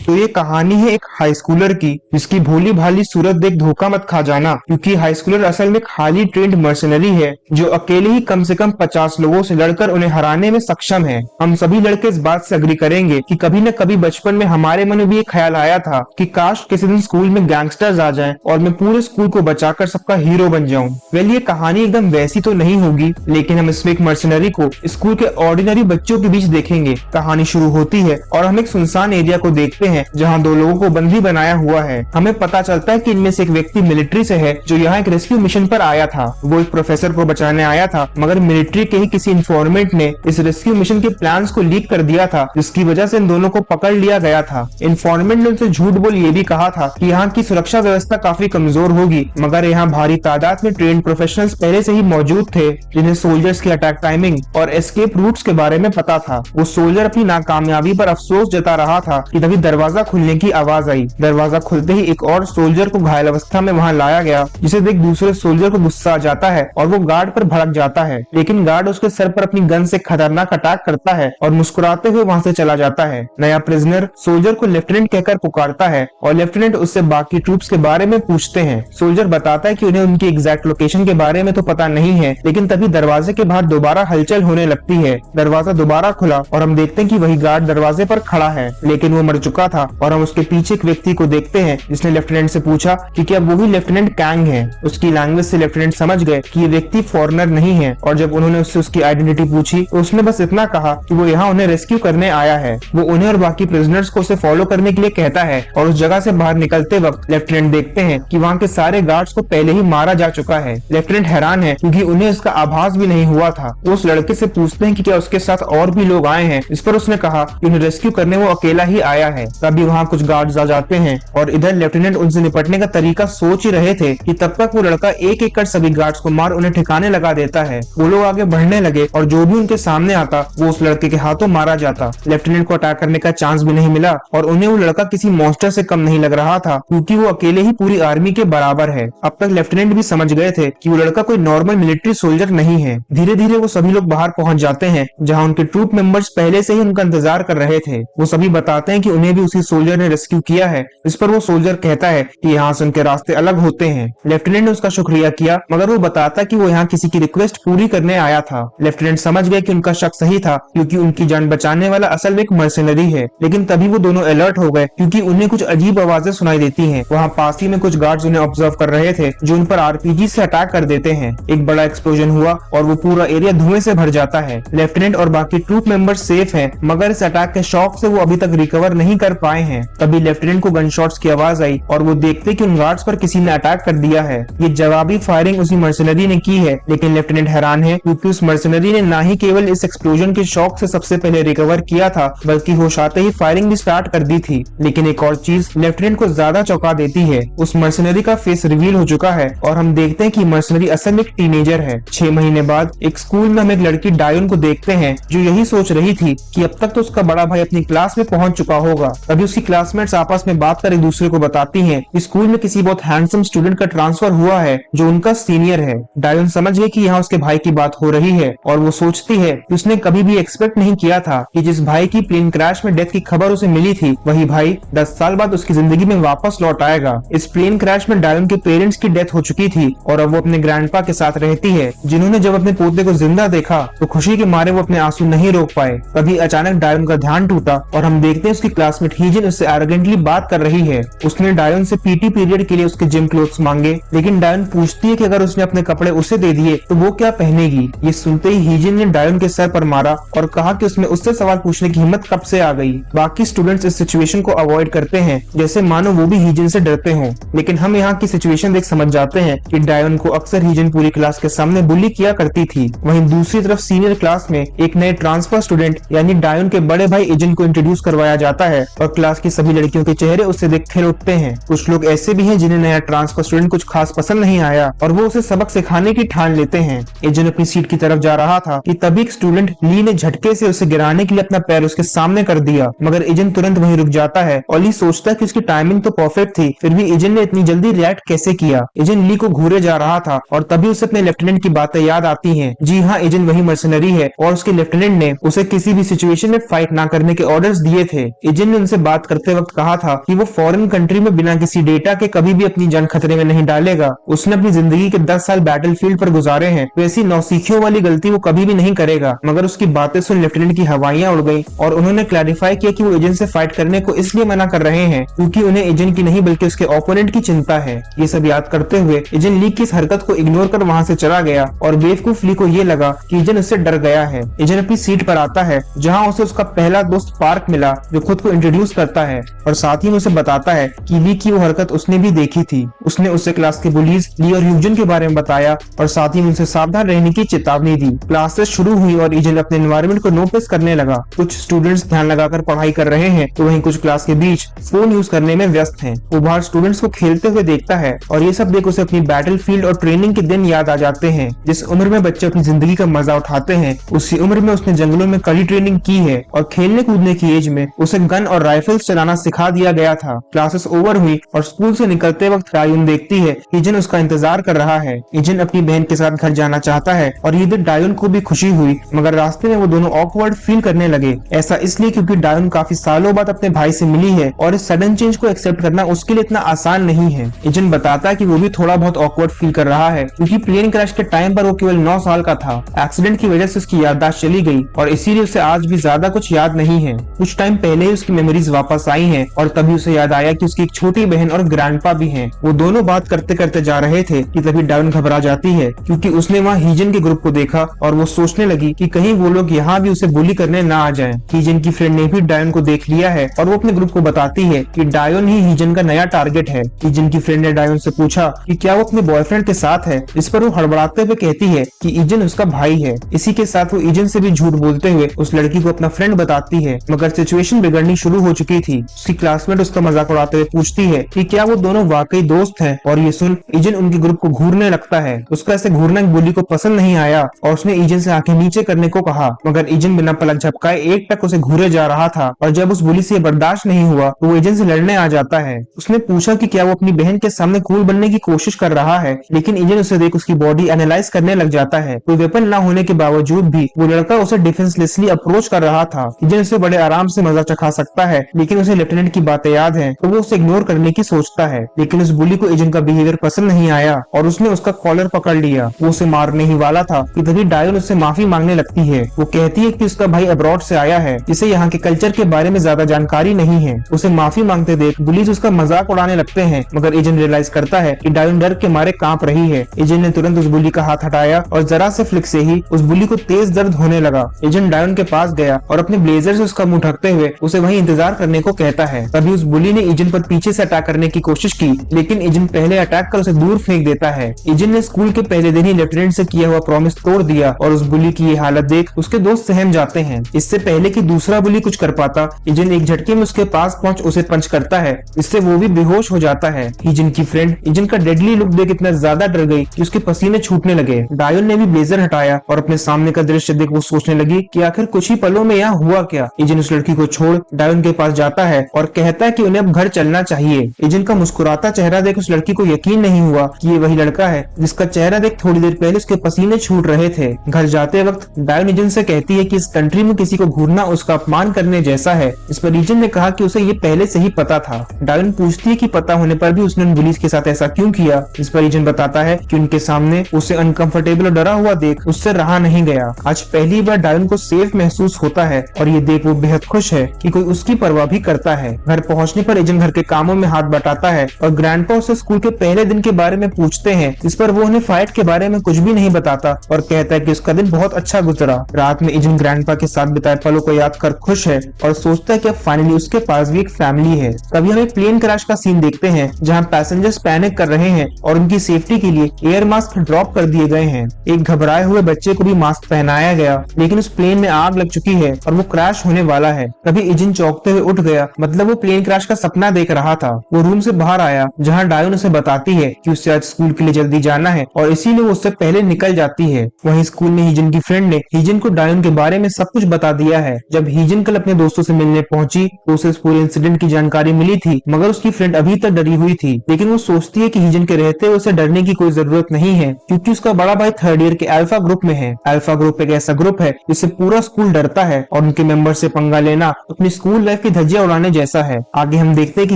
तो ये कहानी है एक हाई स्कूलर की, जिसकी भोली भाली सूरत देख धोखा मत खा जाना, क्योंकि हाई स्कूलर असल में एक हाईली ट्रेंड मर्सनरी है जो अकेले ही कम से कम 50 लोगों से लड़कर उन्हें हराने में सक्षम है। हम सभी लड़के इस बात से अग्री करेंगे कि कभी न कभी बचपन में हमारे मन में भी एक ख्याल आया था कि काश किसी दिन स्कूल में गैंगस्टर्स आ जाएं और मैं पूरे स्कूल को बचाकर सबका हीरो बन जाऊं। वेल, ये कहानी एकदम वैसी तो नहीं होगी, लेकिन हम इसमें एक मर्सनरी को स्कूल के ऑर्डिनरी बच्चों के बीच देखेंगे। कहानी शुरू होती है और हम एक सुनसान एरिया को देखते हैं जहाँ दो लोगों को बंदी बनाया हुआ है। हमें पता चलता है कि इनमें से एक व्यक्ति मिलिट्री से है जो यहाँ एक रेस्क्यू मिशन पर आया था। वो एक प्रोफेसर को बचाने आया था, मगर मिलिट्री के ही किसी इन्फॉर्मेंट ने इस रेस्क्यू मिशन के प्लान्स को लीक कर दिया था, जिसकी वजह से इन दोनों को पकड़ लिया गया था। इन्फॉर्मेंट ने उनसे झूठ बोल ये भी कहा था कि यहाँ की सुरक्षा व्यवस्था काफी कमजोर होगी, मगर यहाँ भारी तादाद में ट्रेंड प्रोफेशनल्स पहले से ही मौजूद थे जिन्हें सोल्जर्स की अटैक टाइमिंग और एस्केप रूट्स के बारे में पता था। वो सोल्जर अपनी नाकामयाबी पर अफसोस जता रहा था कि तभी दरवाजा खुलने की आवाज आई। दरवाजा खुलते ही एक और सोल्जर को घायल अवस्था में वहां लाया गया, जिसे देख दूसरे सोल्जर को गुस्सा आ जाता है और वो गार्ड पर भड़क जाता है, लेकिन गार्ड उसके सर पर अपनी गन से खतरनाक अटैक करता है और मुस्कुराते हुए वहां से चला जाता है। नया प्रिजनर सोल्जर को लेफ्टिनेंट कहकर पुकारता है और लेफ्टिनेंट उससे बाकी ट्रूप्स के बारे में पूछते हैं। सोल्जर बताता है कि उन्हें उनकी एग्जैक्ट लोकेशन के बारे में तो पता नहीं है, लेकिन तभी दरवाजे के बाहर दोबारा हलचल होने लगती है। दरवाजा दोबारा खुला और हम देखते हैं कि वही गार्ड दरवाजे पर खड़ा है, लेकिन वो मर चुका था। और हम उसके पीछे एक व्यक्ति को देखते हैं जिसने लेफ्टिनेंट से पूछा कि क्या वही लेफ्टिनेंट कैंग है। उसकी लैंग्वेज से लेफ्टिनेंट समझ गए कि ये व्यक्ति फॉरेनर नहीं है, और जब उन्होंने उससे उसकी आइडेंटिटी पूछी तो उसने बस इतना कहा कि वो यहाँ उन्हें रेस्क्यू करने आया है। वो उन्हें और बाकी प्रिजनर्स को उसे फॉलो करने के लिए कहता है, और उस जगह से बाहर निकलते वक्त लेफ्टिनेंट देखते हैं कि वहाँ के सारे गार्ड्स को पहले ही मारा जा चुका है। लेफ्टिनेंट हैरान है क्योंकि उन्हें इसका आभास भी नहीं हुआ था। वो उस लड़के से पूछते हैं कि क्या उसके साथ और भी लोग आए हैं, इस पर उसने कहा कि उन्हें रेस्क्यू करने वो अकेला ही आया है। तभी वहाँ कुछ गार्ड्स आ जाते हैं और इधर लेफ्टिनेंट उनसे निपटने का तरीका सोच ही रहे थे कि तब तक वो लड़का एक एक कर सभी गार्ड्स को मार उन्हें ठिकाने लगा देता है। वो लोग आगे बढ़ने लगे और जो भी उनके सामने आता वो उस लड़के के हाथों मारा जाता। लेफ्टिनेंट को अटैक करने का चांस भी नहीं मिला और उन्हें वो लड़का किसी मॉन्स्टर से कम नहीं लग रहा था, क्योंकि वो अकेले ही पूरी आर्मी के बराबर है। अब तक लेफ्टिनेंट भी समझ गए थे कि वो लड़का कोई नॉर्मल मिलिट्री सोल्जर नहीं है। धीरे धीरे वो सभी लोग बाहर पहुंच जाते हैं जहां उनके ट्रूप मेंबर्स पहले से ही उनका इंतजार कर रहे थे। वो सभी बताते हैं कि उन्हें भी उसी सोल्जर ने रेस्क्यू किया है। इस पर वो सोल्जर कहता है कि यहाँ से उनके रास्ते अलग होते हैं। लेफ्टिनेंट ने उसका शुक्रिया किया, मगर वो बताता कि वो यहाँ किसी की रिक्वेस्ट पूरी करने आया था। लेफ्टिनेंट समझ गए कि उनका शक सही था, क्योंकि उनकी जान बचाने वाला असल में एक मर्सनरी है। लेकिन तभी वो दोनों अलर्ट हो गए क्योंकि उन्हें कुछ अजीब आवाजें सुनाई देती हैं। वहाँ पास ही में कुछ गार्ड्स उन्हें ऑब्जर्व कर रहे थे जो उन पर आरपीजी से अटैक कर देते हैं। एक बड़ा एक्सप्लोजन हुआ और वो पूरा एरिया धुएं से भर जाता है। लेफ्टिनेंट और बाकी ट्रूप मेंबर्स सेफ हैं, मगर इस अटैक के शॉक से वो अभी तक रिकवर नहीं कर पाए हैं। तभी लेफ्टिनेंट को गन शॉट्स की आवाज आई और वो देखते कि उन गार्ड्स पर किसी ने अटैक कर दिया है। ये जवाबी फायरिंग उसी मर्सनरी ने की है, लेकिन लेफ्टिनेंट हैरान है क्योंकि उस मर्सनरी ने ना ही केवल इस एक्सप्लोजन के शॉक से सबसे पहले रिकवर किया था, बल्कि होश आते ही फायरिंग भी स्टार्ट कर दी थी। लेकिन एक और चीज लेफ्टिनेंट को ज्यादा चौंका देती है। उस मर्सनरी का फेस रिवील हो चुका है और हम देखते हैं कि मर्सनरी असल में एक टीनेजर है। 6 महीने बाद एक स्कूल में हम एक लड़की डायोन को देखते हैं जो यही सोच रही थी कि अब तक तो उसका बड़ा भाई अपनी क्लास में पहुंच चुका होगा। तभी उसकी क्लासमेट्स आपस में बात कर एक दूसरे को बताती हैं कि स्कूल में किसी बहुत हैंडसम स्टूडेंट का ट्रांसफर हुआ है जो उनका सीनियर है। डायोन समझ गई कि यहाँ उसके भाई की बात हो रही है और वो सोचती है कि उसने कभी भी एक्सपेक्ट नहीं किया था कि जिस भाई की प्लेन क्रैश में डेथ की खबर उसे मिली थी, वही भाई 10 साल बाद उसकी जिंदगी में वापस लौट आएगा। इस प्लेन क्रैश में डायोन के पेरेंट्स की डेथ हो चुकी थी और अब वो अपने ग्रैंडपा के साथ रहती है, जिन्होंने जब अपने पोते को जिंदा देखा तो खुशी के मारे वो अपने आंसू नहीं रोक पाए। तभी अचानक डायोन का ध्यान टूटा और हम देखते हैं उसकी क्लासमेट हीजिन उससे एरोगेंटली बात कर रही है। उसने डायोन से पीटी पीरियड के लिए उसके जिम क्लोथ्स मांगे, लेकिन डायोन पूछती है कि अगर उसने अपने कपड़े उसे दे दिए तो वो क्या पहनेगी। ये सुनते ही हीजिन ने डायोन के सर पर मारा और कहा कि उसमें उससे सवाल पूछने की हिम्मत कब से आ गई। बाकी स्टूडेंट्स इस सिचुएशन को अवॉइड करते हैं जैसे मानो वो भी हीजिन से डरते हों, लेकिन हम यहाँ की सिचुएशन देख समझ जाते हैं कि डायोन को अक्सर हीजिन पूरी क्लास के सामने बुली किया करती थी। वहीं दूसरी तरफ सीनियर क्लास में एक नए ट्रांसफर स्टूडेंट यानी डायोन के बड़े भाई इजिन को इंट्रोड्यूस करवाया जाता है और क्लास की सभी लड़कियों के चेहरे उससे देख खिल उठते हैं। कुछ लोग ऐसे भी हैं जिन्हें नया ट्रांसफर स्टूडेंट कुछ खास पसंद नहीं आया और वो उसे सबक सिखाने की ठान लेते हैं। इजिन अपनी सीट की तरफ जा रहा था कि तभी एक स्टूडेंट ली ने झटके से उसे गिराने के लिए अपना पैर उसके सामने कर दिया, मगर इजिन तुरंत वहीं रुक जाता है और ली सोचता है कि उसकी टाइमिंग तो परफेक्ट थी, फिर भी इजिन ने इतनी जल्दी रिएक्ट कैसे किया। इजिन ली को घूरे जा रहा था और तभी उसे अपने लेफ्टिनेंट की बातें याद आती हैं। जी हाँ, इजिन वही मर्सनरी है और उसके लेफ्टिनेंट ने उसे किसी भी सिचुएशन में फाइट ना करने के ऑर्डर्स दिए थे। इजिन ने उनसे से बात करते वक्त कहा था कि वो फॉरेन कंट्री में बिना किसी डेटा के कभी भी अपनी जान खतरे में नहीं डालेगा। उसने अपनी जिंदगी के 10 साल बैटलफील्ड पर गुजारे हैं, तो ऐसी नौसिखियों वाली गलती वो कभी भी नहीं करेगा। मगर उसकी बातें सुन लेफ्टिनेंट की हवाइयां उड़ गई और उन्होंने क्लैरिफाई किया कि वो एजेंट से फाइट करने को इसलिए मना कर रहे हैं क्योंकि उन्हें एजेंट की नहीं बल्कि उसके ओपोनेंट की चिंता है। ये सब याद करते हुए एजेंट ली की इस हरकत को इग्नोर कर वहाँ से चला गया और बेवकूफ ली को ये लगा कि एजेंट उससे डर गया है। एजेंट अपनी सीट पर आता है जहाँ उसे उसका पहला दोस्त पार्क मिला जो खुद को इंट्रोड्यूस करता है और साथ ही उसे बताता है कि ली की वो हरकत उसने भी देखी थी। उसने उसे क्लास के बुलीज ली और ह्यूजन के बारे में बताया और साथ ही उनसे सावधान रहने की चेतावनी दी। क्लासेस शुरू हुई और एजेंट अपने एनवायरनमेंट को नोटिस करने लगा। कुछ स्टूडेंट्स ध्यान लगाकर पढ़ाई कर रहे हैं तो वहीं कुछ क्लास के बीच फोन यूज करने में व्यस्त हैं। वो बाहर स्टूडेंट्स को खेलते हुए देखता है और ये सब देख उसे अपनी बैटलफील्ड और ट्रेनिंग के दिन याद आ जाते हैं। जिस उम्र में बच्चे अपनी जिंदगी का मजा उठाते हैं उसी उम्र में उसने जंगलों में कड़ी ट्रेनिंग की है और खेलने कूदने की एज में उसे गन और राइफल्स चलाना सिखा दिया गया था। क्लासेस ओवर हुई और स्कूल से निकलते वक्त डायोन देखती है कि एजेंट उसका इंतजार कर रहा है। एजेंट अपनी बहन के साथ घर जाना चाहता है और ये देख डायोन को भी खुशी हुई, मगर रास्ते में वो दोनों ऑकवर्ड फील करने लगे। ऐसा इसलिए क्योंकि डायोन काफी सालों बाद अपने भाई से मिली है और इस सडन चेंज को एक्सेप्ट करना उसके लिए इतना आसान नहीं है। एजेंट बताता है कि वो भी थोड़ा बहुत ऑकवर्ड फील कर रहा है क्योंकि प्लेन क्रैश के टाइम पर वो केवल 9 साल का था। एक्सीडेंट की वजह से उसकी याददाश्त चली गई और इसीलिए उसे आज भी ज्यादा कुछ याद नहीं है। कुछ टाइम पहले ही उसकी मेमोरीज वापस आई हैं और तभी उसे याद आया कि उसकी एक छोटी बहन और ग्रैंडपा भी हैं। वो दोनों बात करते करते जा रहे थे कि तभी डायोन घबरा जाती है क्योंकि उसने वहाँ हीजन के ग्रुप को देखा और वो सोचने लगी कि कहीं वो लोग यहाँ भी उसे बुली करने ना आ जाएं। हीजन की फ्रेंड ने भी डायोन को देख लिया है और वो अपने ग्रुप को बताती है कि डायोन ही हीजन का नया टारगेट है। हीजन की फ्रेंड ने डायोन से पूछा कि क्या वो अपने बॉयफ्रेंड के साथ है, इस पर वो हड़बड़ाते हुए कहती है कि ईजन उसका भाई है। इसी के साथ वो ईजन से भी झूठ बोलते हुए उस लड़की को अपना फ्रेंड बताती है, मगर सिचुएशन बिगड़नी शुरू हो चुकी थी। उसकी क्लासमेट उसका मजाक उड़ाते हुए पूछती है कि क्या वो दोनों वाकई दोस्त हैं और ये सुन ईजन उनके ग्रुप को घूरने लगता है। उसका ऐसे घूरना बुली को पसंद नहीं आया और उसने ईजन से आंखें नीचे करने को कहा, मगर ईजन बिना पलक झपकाए एक टक उसे घूरे जा रहा था और जब उस बुली से बर्दाश्त नहीं हुआ तो वो ईजन से लड़ने आ जाता है। उसने पूछा कि क्या वो अपनी बहन के सामने कूल बनने की कोशिश कर रहा है, लेकिन ईजन उसे देख उसकी बॉडी एनालाइज करने लग जाता है। कोई वेपन न होने के बावजूद भी वो लड़का उसे डिफेंसलेसली अप्रोच कर रहा था। ईजन उसे बड़े आराम से मजा चखा सकता है, लेकिन उसे लेफ्टिनेंट की बातें याद है तो वो उसे इग्नोर करने की सोचता है। लेकिन उस बुली को ईजन का बिहेवियर पसंद नहीं आया और उसने उसका कॉलर पकड़ लिया। वो उसे मारने ही वाला था कि तभी डायोन उससे माफी मांगने लगती है। वो कहती है कि उसका भाई अब्रॉड से आया है, इसे यहाँ के कल्चर के बारे में ज्यादा जानकारी नहीं है। उसे माफी मांगते देख बुलीज उसका मजाक उड़ाने लगते हैं, मगर एजेंट रियलाइज करता है कि डायोन डर के मारे कांप रही है। एजेंट ने तुरंत उस बुली का हाथ हटाया और जरा से फ्लिक से ही उस बुली को तेज दर्द होने लगा। एजेंट डायोन के पास गया और अपने ब्लेजर से उसका मुंह ढकते हुए उसे वहीं इंतजार करने को कहता है। तभी उस बुली ने एजेंट पर पीछे से अटैक करने की कोशिश की, लेकिन एजेंट पहले अटैक कर उसे दूर फेंक देता है। एजेंट ने स्कूल के पहले दिन ही लेफ्टिनेंट से किया हुआ प्रॉमिस तोड़ दिया और उस बुली की ये हालत देख उसके दोस्त सहम जाते हैं। इससे पहले कि दूसरा बुली कुछ कर पाता, एजेंट एक झटके में उसके पास पहुंच उसे पंच करता है, इससे वो भी बेहोश हो जाता है। एजेंट की फ्रेंड एजेंट का डेडली लुक देख इतना ज्यादा डर गई कि उसके पसीने छूटने लगे। डायोन ने भी ब्लेजर हटाया और अपने सामने का दृश्य देख वो सोचने लगी कि आखिर कुछ ही पलों में यहाँ हुआ क्या। एजेंट उस लड़की को छोड़ डायोन के पास जाता है और कहता है कि उन्हें अब घर चलना चाहिए। एजेंट का मुस्कुराता चेहरा देख उस लड़की को यकीन नहीं हुआ कि ये वही लड़का है जिसका चेहरा देख थोड़ी देर पहले उसके पसीने छूट रहे थे। घर जाते वक्त डायोन एजेंट से कहती है कि इस कंट्री में किसी को घूरना उसका अपमान करने जैसा है। इस पर एजेंट ने कहा कि उसे ये पहले से ही पता था। डायोन पूछती है कि पता होने पर भी उसने उन बुलीज के साथ ऐसा क्यों किया। इस पर एजेंट बताता है कि उनके सामने उसे अनकंफर्टेबल और डरा हुआ देख उससे रहा नहीं गया। आज पहली बार डायोन को सेफ महसूस होता है और ये देख वो बेहद खुश है कि कोई उसकी परवाह भी करता है। घर पहुंचने पर एजेंट घर के कामों में हाथ बटाता है और ग्रैंडपा उसे स्कूल के पहले दिन के बारे में पूछते हैं। इस पर वो उन्हें फाइट के बारे में कुछ भी नहीं बताता और कहता है कि उसका दिन बहुत अच्छा गुजरा। रात में एजेंट ग्रैंडपा के साथ बिताए पलों को याद कर खुश है और सोचता है कि अब फाइनली उसके पास भी एक फैमिली है। तभी हम एक प्लेन क्रैश का सीन देखते हैं जहाँ पैसेंजर्स पैनिक कर रहे हैं और उनकी सेफ्टी के लिए एयर मास्क ड्रॉप कर दिए गए हैं। एक घबराए हुए बच्चे को भी मास्क पहनाया गया, लेकिन उस प्लेन में आग लग चुकी है और वो क्रैश होने वाला है। तभी एजेंट चौंकते हुए उठ गया, मतलब वो प्लेन क्रैश का सपना देख रहा था। वो रूम से बाहर आया जहाँ डायोन उसे बताती है कि उसे आज स्कूल के लिए जल्दी जाना है और इसीलिए वो उससे पहले निकल जाती है। वहीं स्कूल में हीजन की फ्रेंड ने हीजन को डायोन के बारे में सब कुछ बता दिया है। जब हीजन कल अपने दोस्तों से मिलने पहुंची तो उसे इस पूरे इंसिडेंट की जानकारी मिली थी, मगर उसकी फ्रेंड अभी तक डरी हुई थी। लेकिन वो सोचती है कि हीजन के रहते उसे डरने की कोई जरूरत नहीं है क्योंकि उसका बड़ा भाई थर्ड ईयर के अल्फा ग्रुप में है। अल्फा ग्रुप एक ऐसा ग्रुप है जिससे पूरा स्कूल डरता है और उनके मेंबर से पंगा लेना अपनी स्कूल लाइफ की धज्जियां उड़ाने जैसा है। आगे हम देखते हैं कि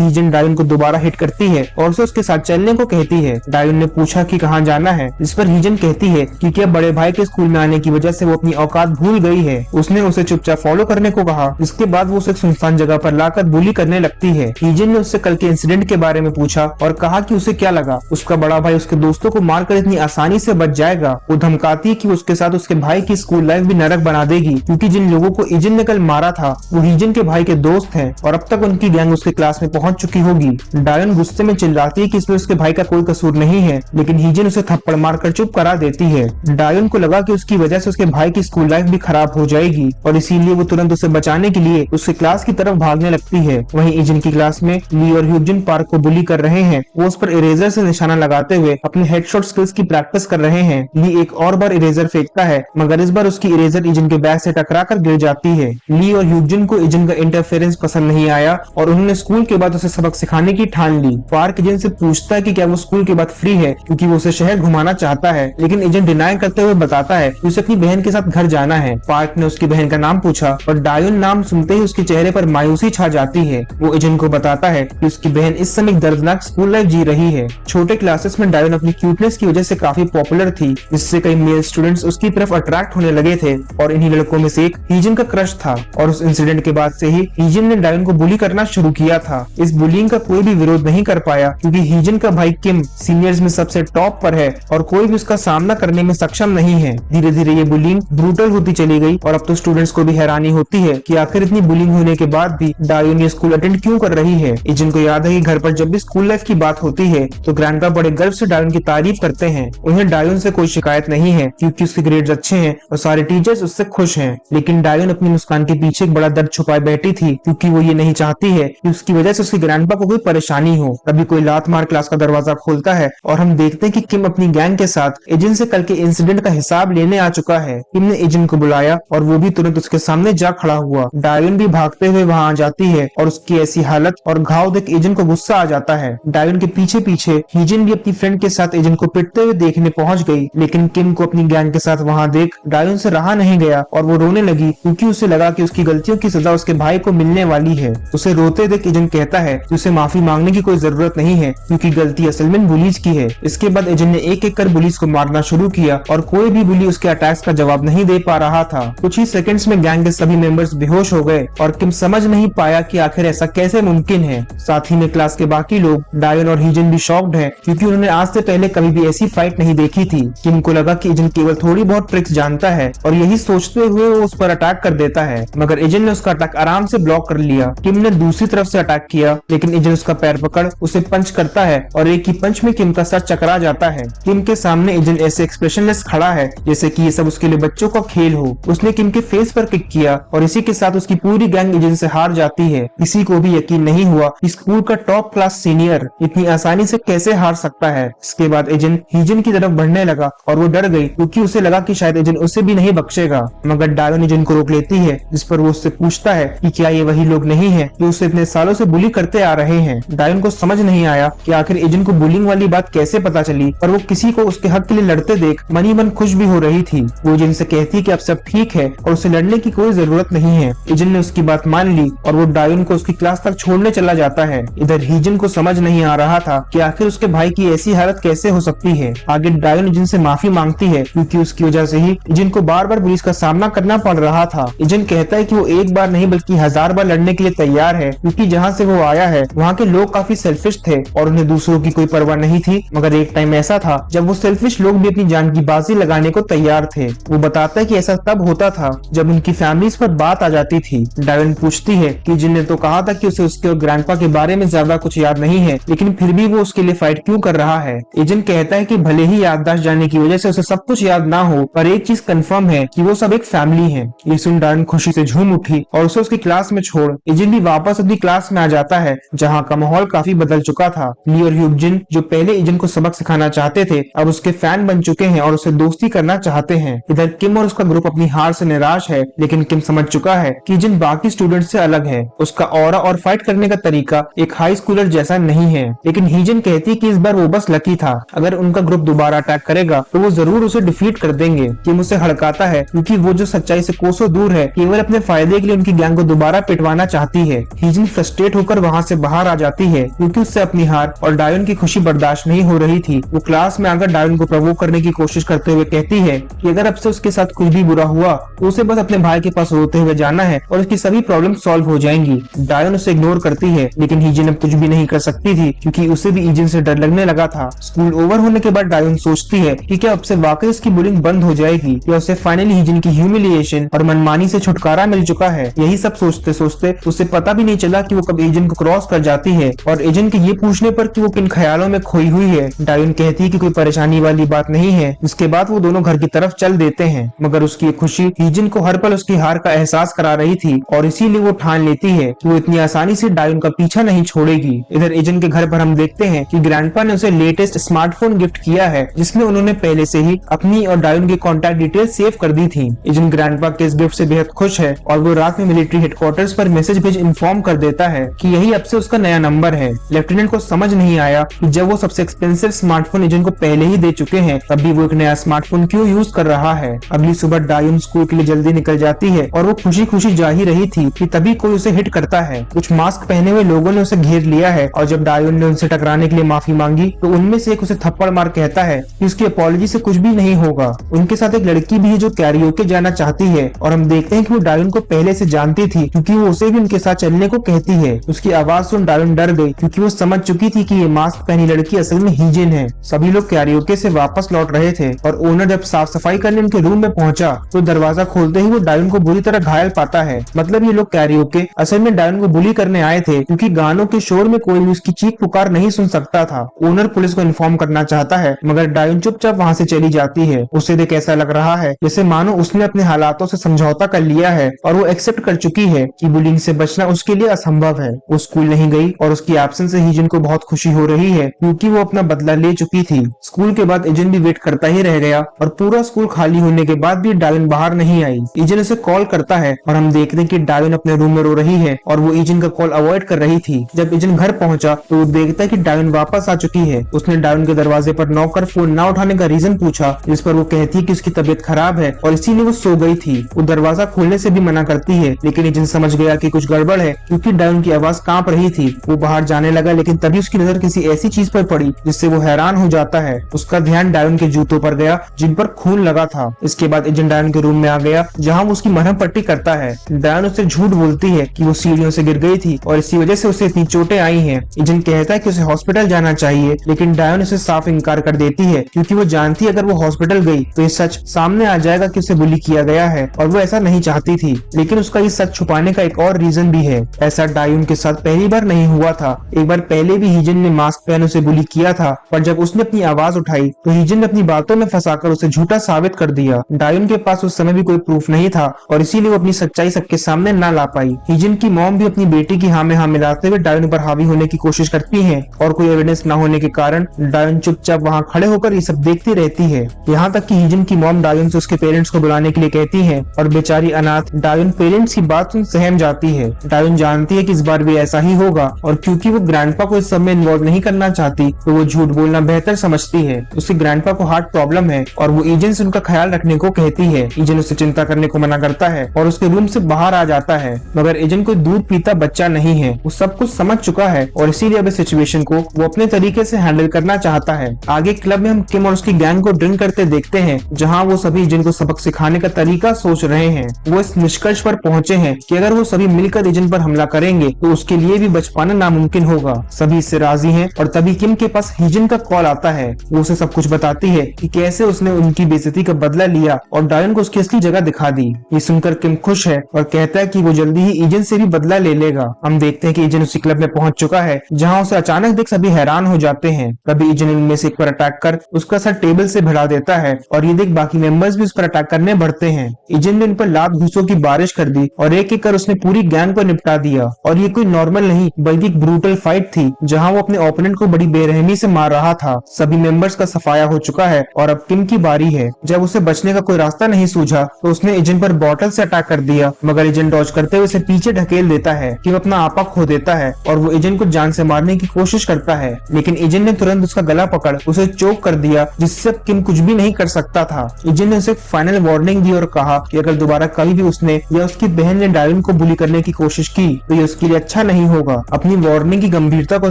हीजन डायोन को दोबारा हिट करती है और उसे उसके साथ चलने को कहती है। डायोन ने पूछा कि कहाँ जाना है, इस पर हीजन कहती है कि क्या बड़े भाई के स्कूल में आने की वजह से वो अपनी औकात भूल गई है। उसने उसे चुपचाप फॉलो करने को कहा। इसके बाद वो उसे सुनसान जगह पर लाकर बुली करने लगती है। हीजन ने उससे कल के इंसिडेंट के बारे में पूछा और कहा कि उसे क्या लगा उसका बड़ा भाई उसके दोस्तों को मारकर इतनी आसानी से बच जाएगा। वो धमकाती है कि उसके साथ उसके भाई की स्कूल लाइफ भी नरक बना देगी, क्योंकि जिन लोगों को हीजन ने कल मारा था वो हीजन के भाई के दोस्त हैं और अब तक उनकी गैंग उसके क्लास में पहुंच चुकी होगी। डायोन गुस्से में चिल्लाती है कि इसमें उसके भाई का कोई कसूर नहीं है, लेकिन हीजन उसे थप्पड़ मारकर चुप करा देती है। डायोन को लगा कि उसकी वजह से उसके भाई की स्कूल लाइफ भी खराब हो जाएगी और इसीलिए वो तुरंत उसे बचाने के लिए उसके क्लास की तरफ भागने लगती है। वहीं हीजन की क्लास में ली और ह्यूजन पार्क को बुली कर रहे हैं। वो उस पर इरेजर से निशाना लगाते हुए अपने हेडशॉट स्किल्स की प्रैक्टिस कर रहे हैं। ली एक और बार इरेजर फेंकता है, मगर इस बार उसकी इरेजर हीजन के बैग से टकरा कर गिर जाती है। ली और ह्यूजन को हीजन का इंटरफेरेंस पसंद नहीं आया और उन्होंने स्कूल के बाद उसे सबक सिखाने की ठान ली। पार्क हीजन से पूछता है कि क्या वो स्कूल के बाद फ्री है, क्योंकि वो उसे शहर घुमाना चाहता है, लेकिन हीजन डिनाई करते हुए बताता है कि उसे अपनी बहन के साथ घर जाना है। पार्क ने उसकी बहन का नाम पूछा और डायोन नाम सुनते ही उसके चेहरे पर मायूसी छा जाती है। वो हीजन को बताता है कि उसकी बहन इस समय दर्दनाक स्कूल लाइफ जी रही है। छोटे क्लासेस में डायोन अपनी क्यूटनेस की वजह से काफी पॉपुलर थी, जिससे कई मेल स्टूडेंट्स उसकी तरफ अट्रैक्ट होने लगे थे और इन्हीं लड़कों में से एक हीजन का क्रश था। और उस इंसिडेंट के बाद से ही हीजन ने डायोन को बुली करना शुरू किया था। इस बुलिंग का कोई भी विरोध नहीं कर पाया, क्योंकि हीजन का भाई किम सीनियर्स में सबसे टॉप पर है और कोई भी उसका सामना करने में सक्षम नहीं है। धीरे धीरे ये बुलिंग ब्रूटल होती चली गई और अब तो स्टूडेंट्स को भी हैरानी होती है कि आखिर इतनी बुलिंग होने के बाद भी डायोन ये स्कूल अटेंड क्यों कर रही है। हीजन को याद है कि घर पर जब भी स्कूल लाइफ की बात होती है तो ग्रैंडपा बड़े गर्व से डायोन की तारीफ करते हैं। उन्हें डायोन से कोई शिकायत नहीं है, क्योंकि उसके ग्रेड्स अच्छे हैं और सारे टीचर्स उससे खुश हैं। लेकिन डायोन अपनी मुस्कान के पीछे एक बड़ा दर्द छुपाए बैठी थी, क्योंकि वो ये नहीं चाहती है कि उसकी वजह से उसके ग्रैंडपा को कोई परेशानी हो। तभी कोई लात मार क्लास का दरवाजा खोलता है और हम देखते हैं कि किम अपनी गैंग के साथ हीजन से कल के इंसिडेंट का हिसाब लेने आ चुका है। किम ने हीजन को बुलाया और वो भी तुरंत उसके सामने जा खड़ा हुआ। डायोन भी भागते हुए वहां आ जाती है और उसकी ऐसी हालत और घाव देख हीजन को गुस्सा आ जाता है। डायोन के पीछे पीछे हीजन भी अपनी फ्रेंड के साथ हीजन को पिटते हुए देखने पहुंच गई, लेकिन किम को अपनी गैंग के साथ वहां देख डायोन से रहा नहीं गया और वो रोने लगी, क्योंकि उसे लगा कि उसकी गलतियों की सजा उसके भाई को मिलने वाली है। उसे रोते देख हीजन कहता है कि उसे माफी मांगने की कोई जरूरत नहीं है, क्योंकि गलती असल में बुलीज की है। इसके बाद हीजन ने एक एक कर बुलीज को मारना शुरू किया और कोई भी बुली उसके अटैक्स का जवाब नहीं दे पा रहा था। कुछ ही सेकंड्स में गैंग के सभी मेंबर्स बेहोश हो गए और किम समझ नहीं पाया कि आखिर ऐसा कैसे मुमकिन है। साथ ही में क्लास के बाकी लोग डायोन और हीजन भी शॉक्ड है, क्योंकि उन्होंने आज से पहले कभी भी ऐसी फाइट नहीं देखी थी। किम को लगा कि हीजन केवल थोड़ी बहुत ट्रिक्स जानता है और यही सोचते हुए वो उस पर अटैक कर देता है, मगर हीजन ने उसका अटैक आराम से ब्लॉक कर लिया। किम ने दूसरी तरफ से अटैक किया, लेकिन हीजन उसका पैर पकड़ उसे पंच करता है और एक ही पंच में किम का सर चकरा जाता है। किम के सामने हीजन ऐसे एक्सप्रेशनलेस खड़ा है जैसे कि ये सब उसके लिए बच्चों का खेल हो। उसने किम के फेस पर किक किया और इसी के साथ उसकी पूरी गैंग हीजन से हार जाती है। किसी को भी यकीन नहीं हुआ कि स्कूल का टॉप क्लास सीनियर इतनी आसानी से कैसे हार सकता है। इसके बाद हीजन की तरफ बढ़ने लगा और वो डर गई, क्योंकि उसे लगा कि शायद हीजन उसे भी नहीं बख्शेगा, मगर डायोन हीजन को रोक लेती है, जिस पर वो उससे पूछता है कि क्या ये वही लोग नहीं है जो उसे इतने सालों से बुली करते आ रहे हैं। डायोन को समझ नहीं आया कि आखिर हीजन को बुलिंग वाली बात कैसे पता चली, पर वो किसी को उसके हक के लिए लड़ते देख मनी मन खुश भी हो रही थी। वो हीजन से कहती है कि अब सब ठीक है और उसे लड़ने की कोई जरूरत नहीं है। हीजन ने उसकी बात मान ली और वो डायोन को उसकी क्लास तक छोड़ने चला जाता है। इधर हीजन को समझ नहीं आ रहा था कि आखिर उसके भाई की ऐसी हालत कैसे हो सकती है। आगे डायोन हीजन से माफी मांगती है, क्योंकि उसकी वजह से ही हीजन को बार बार पुलिस का सामना करना पड़ रहा था। हीजन कहता है कि वो एक बार नहीं बल्कि 1000 बार लड़ने के लिए तैयार है, क्योंकि जहाँ से वो आया है वहाँ के लोग काफी सेल्फिश थे और उन्हें दूसरों की कोई परवाह नहीं थी। मगर एक टाइम ऐसा था जब वो सेल्फिश लोग भी अपनी जान की बाजी लगाने को तैयार थे। वो बताता है कि ऐसा तब होता था जब उनकी फैमिलीज पर बात आ जाती थी। डायोन पूछती है कि हीजन ने तो कहा था कि उसे उसके और ग्रैंडपा के बारे में ज्यादा कुछ याद नहीं है, लेकिन फिर भी वो उसके लिए फाइट क्यों कर रहा है। हीजन कहता है कि भले ही याददाश्त जाने की वजह से उसे सब कुछ याद ना हो, पर एक चीज कंफर्म है कि वो सब एक फैमिली है। ये सुन डायोन खुशी से झूम उठी और उसे उसकी क्लास में छोड़ हीजन भी वापस अपनी क्लास में आ जाता है, जहाँ का माहौल काफी बदल चुका था। ली और ह्यूजन जो पहले हीजन को सबक सिखाना चाहते थे, अब उसके फैन बन चुके हैं और उसे दोस्ती करना चाहते हैं। इधर किम और उसका ग्रुप अपनी हार से निराश है, लेकिन किम समझ चुका है कि हीजन बाकी स्टूडेंट से अलग है। उसका ऑरा और फाइट करने का तरीका एक हाई स्कूलर जैसा नहीं है। लेकिन हीजन कहती कि इस बार वो बस लकी था, अगर उनका ग्रुप दोबारा अटैक करेगा तो वो जरूर उसे डिफीट कर देंगे। किम उसे हड़काता है, क्योंकि वो जो सच्चाई से कोसों दूर है, केवल अपने फायदे के लिए उनकी गैंग को दोबारा पिट मिटवाना चाहती है। हीजिन फ्रस्ट्रेट होकर वहाँ से बाहर आ जाती है क्योंकि उससे अपनी हार और डायोन की खुशी बर्दाश्त नहीं हो रही थी। वो क्लास में आकर डायोन को प्रोवोक करने की कोशिश करते हुए कहती है कि अगर अब से उसके साथ कुछ भी बुरा हुआ तो उसे बस अपने भाई के पास रोते हुए जाना है और उसकी सभी प्रॉब्लम सॉल्व हो जाएंगी। डायोन उसे इग्नोर करती है, लेकिन हीजिन अब कुछ भी नहीं कर सकती थी क्योंकि उसे भी हीजिन से डर लगने लगा था। स्कूल ओवर होने के बाद डायोन सोचती है कि क्या अब से वाकई उसकी बुलिंग बंद हो जाएगी या उसे फाइनली हीजिन की ह्यूमिलिएशन और मनमानी से छुटकारा मिल चुका है। यही सब सोचते सोचते उसे पता भी नहीं चला कि वो कब हीजिन को क्रॉस कर जाती है और हीजिन के ये पूछने पर कि वो किन ख्यालों में खोई हुई है, डायोन कहती है कि कोई परेशानी वाली बात नहीं है। इसके बाद वो दोनों घर की तरफ चल देते हैं, मगर उसकी खुशी हीजिन को हर पल उसकी हार का एहसास करा रही थी और इसीलिए वो ठान लेती है कि वो इतनी आसानी से डायोन का पीछा नहीं छोड़ेगी। इधर हीजिन के घर पर हम देखते हैं कि ग्रैंडपा ने उसे लेटेस्ट स्मार्टफोन गिफ्ट किया है जिसमें उन्होंने पहले से ही अपनी और डायोन की कॉन्टैक्ट डिटेल सेव कर दी थी। हीजिन ग्रैंडपा के इस गिफ्ट से बेहद खुश है और वो रात में मिलिट्री हेडक्वार्टर्स पर मैसेज भेज इन्फॉर्म कर देता है कि यही अब से उसका नया नंबर है। लेफ्टिनेंट को समझ नहीं आया कि जब वो सबसे एक्सपेंसिव स्मार्टफोन हीजिन को पहले ही दे चुके हैं तब भी वो एक नया स्मार्टफोन क्यों यूज कर रहा है। अगली सुबह डायोन स्कूल के लिए जल्दी निकल जाती है और वो खुशी खुशी जा ही रही थी कि तभी कोई उसे हिट करता है। कुछ मास्क पहने हुए लोगों ने उसे घेर लिया है और जब डायोन ने उनसे टकराने के लिए माफी मांगी तो उनमें से एक उसे थप्पड़ मार कहता है कि उसकी अपॉलॉजी से कुछ भी नहीं होगा। उनके साथ एक लड़की भी है जो कैरियोके जाना चाहती है और हम देखते हैं कि वो डायोन को पहले से जानती थी क्योंकि वो उसे भी उनके साथ चलने को कहती है। उसकी आवाज सुन डायोन डर गई क्योंकि वो समझ चुकी थी कि ये मास्क पहनी लड़की असल में हीजिन है। सभी लोग कैरियोके से वापस लौट रहे थे और ओनर जब साफ सफाई करने उनके रूम में पहुंचा तो दरवाजा खोलते ही वो डायोन को बुरी तरह घायल पाता है। मतलब ये लोग कैरियोके असल में डायोन को बुली करने आए थे क्योंकि गानों के शोर में कोई भी उसकी चीख पुकार नहीं सुन सकता था। ओनर पुलिस को इन्फॉर्म करना चाहता है मगर डायोन चुपचाप वहाँ से चली जाती है। उसे देख ऐसा लग रहा है जैसे मानो उसने अपने हालातों से समझौता कर लिया है और वो एक्सेप्ट कर चुकी है कि बुलिंग से बचना उसके लिए असंभव है। वो स्कूल नहीं गई और उसकी एब्सेंस से हीजिन को बहुत खुशी हो रही है क्योंकि वो अपना बदला ले चुकी थी। स्कूल के बाद हीजिन भी वेट करता ही रह गया और पूरा स्कूल खाली होने के बाद भी डायोन बाहर नहीं आई। हीजिन उसे कॉल करता है और हम देखते हैं कि डायोन अपने रूम में रो रही है और वो हीजिन का कॉल अवॉइड कर रही थी। जब हीजिन घर पहुंचा तो वो देखता है कि डायोन वापस आ चुकी है। उसने डायोन के दरवाजे पर नॉक कर फोन न उठाने का रीजन पूछा जिस पर वो कहती है कि उसकी तबीयत खराब है और इसीलिए वो सो गई थी। वो दरवाजा खोलने से भी मना करती है लेकिन हीजिन समझ गया कि कुछ गड़बड़ है क्योंकि डायोन की आवाज कांप रही थी। वो बाहर जाने लगा लेकिन तभी उसकी नजर किसी ऐसी चीज पर पड़ी जिससे वो हैरान हो जाता है। उसका ध्यान डायोन के जूतों पर गया जिन पर खून लगा था। इसके बाद हीजिन डायोन के रूम में आ गया जहाँ वो उसकी मरहम पट्टी करता है। डायोन उससे झूठ बोलती है कि वो सीढ़ियों से गिर गई थी और इसी वजह से उसे इतनी चोटें आई हैं। हीजिन कहता है कि उसे हॉस्पिटल जाना चाहिए लेकिन डायोन उसे साफ इनकार कर देती है क्योंकि वो जानती है अगर वो हॉस्पिटल गई तो ये सच सामने आ जाएगा कि उसे बुली किया गया है और वो ऐसा नहीं चाहती थी। लेकिन उसका ये सच छुपाने का एक और रीजन भी है। ऐसा डायोन के साथ पहली बार नहीं हुआ था। एक बार पहले भी हीजिन ने मास्क पहन उसे बुली किया था पर जब उसने अपनी आवाज उठाई तो हीजिन ने अपनी बातों में फंसाकर उसे झूठा साबित कर दिया। डायोन के पास उस समय भी कोई प्रूफ नहीं था और इसीलिए वो अपनी सच्चाई सबके सामने न ला पाई। हीजिन की मॉम भी अपनी बेटी की हाँ में हाँ मिलाते हुए डायोन पर हावी होने की कोशिश करती है और कोई एविडेंस न होने के कारण डायोन चुपचाप वहाँ खड़े होकर ये सब देखती रहती है। यहाँ तक कि हीजिन की मॉम डायोन से उसके पेरेंट्स को बुलाने के लिए कहती है और बेचारी अनाथ डायोन पेरेंट्स की बात सुन सहम जाती है। डायोन जानती है कि इस बार भी ऐसा ही होगा और क्योंकि वो ग्रैंडपा को इस सब में इन्वॉल्व नहीं करना चाहती तो वो झूठ बोलना बेहतर समझती है। उसके ग्रैंडपा को हार्ट प्रॉब्लम है और वो हीजिन से उनका ख्याल रखने को कहती है। हीजिन उसे चिंता करने को मना करता है और उसके रूम से बाहर आ जाता है मगर हीजिन कोई दूध पीता बच्चा नहीं है। वो सब कुछ समझ चुका है और इसीलिए अब इस सिचुएशन को वो अपने तरीके से हैंडल करना चाहता है। आगे क्लब में हम किम और उसकी गैंग को ड्रिंक करते देखते हैं जहाँ वो सभी हीजिन को सबक सिखाने का तरीका सोच रहे हैं। वो इस निष्कर्ष पर पहुंचे हैं कि अगर वो सभी मिलकर हीजिन पर हमला करेंगे तो उसके लिए भी बच पाना नामुमकिन होगा। सभी इससे राजी हैं और तभी किम के पास हीजिन का कॉल आता है। वो उसे सब कुछ बताती है कि कैसे उसने उनकी बेइज्जती का बदला लिया और डायोन को उसकी असली जगह दिखा दी। ये सुनकर किम खुश है और कहता है कि वो जल्दी ही हीजिन से भी बदला ले लेगा। हम देखते हैं कि हीजिन उसी क्लब में पहुंच चुका है जहाँ उसे अचानक देख सभी हैरान हो जाते हैं। तभी हीजिन इनमें से एक पर अटैक कर उसका सर टेबल से भिड़ा देता है और ये देख बाकी मेंबर्स भी उस पर अटैक करने बढ़ते हैं। हीजिन ने इन पर लात घूसों की बारिश कर दी और एक एक कर उसने पूरी गैंग को निपटा दिया। और ये कोई नॉर्मल नहीं बल्कि एक ब्रूटल फाइट थी जहाँ वो अपने ओपोनेंट को बड़ी बेरहमी से मार रहा था। सभी मेंबर्स का सफाया हो चुका है और अब किम की बारी है। जब उसे बचने का कोई रास्ता नहीं सूझा तो उसने हीजिन पर बॉटल से अटैक कर दिया मगर हीजिन डॉज करते हुए उसे पीछे ढकेल देता है। किम अपना आपा खो देता है और वो हीजिन को जान से मारने की कोशिश करता है लेकिन हीजिन ने तुरंत उसका गला पकड़ उसे चोक कर दिया जिससे किम कुछ भी नहीं कर सकता था। हीजिन ने उसे फाइनल वार्निंग दी और कहा कि अगर दोबारा कभी भी उसने या उसकी बहन ने डायोन को बुली करने की कोशिश की तो ये उसके लिए अच्छा नहीं होगा। अपनी वार्निंग की गंभीरता को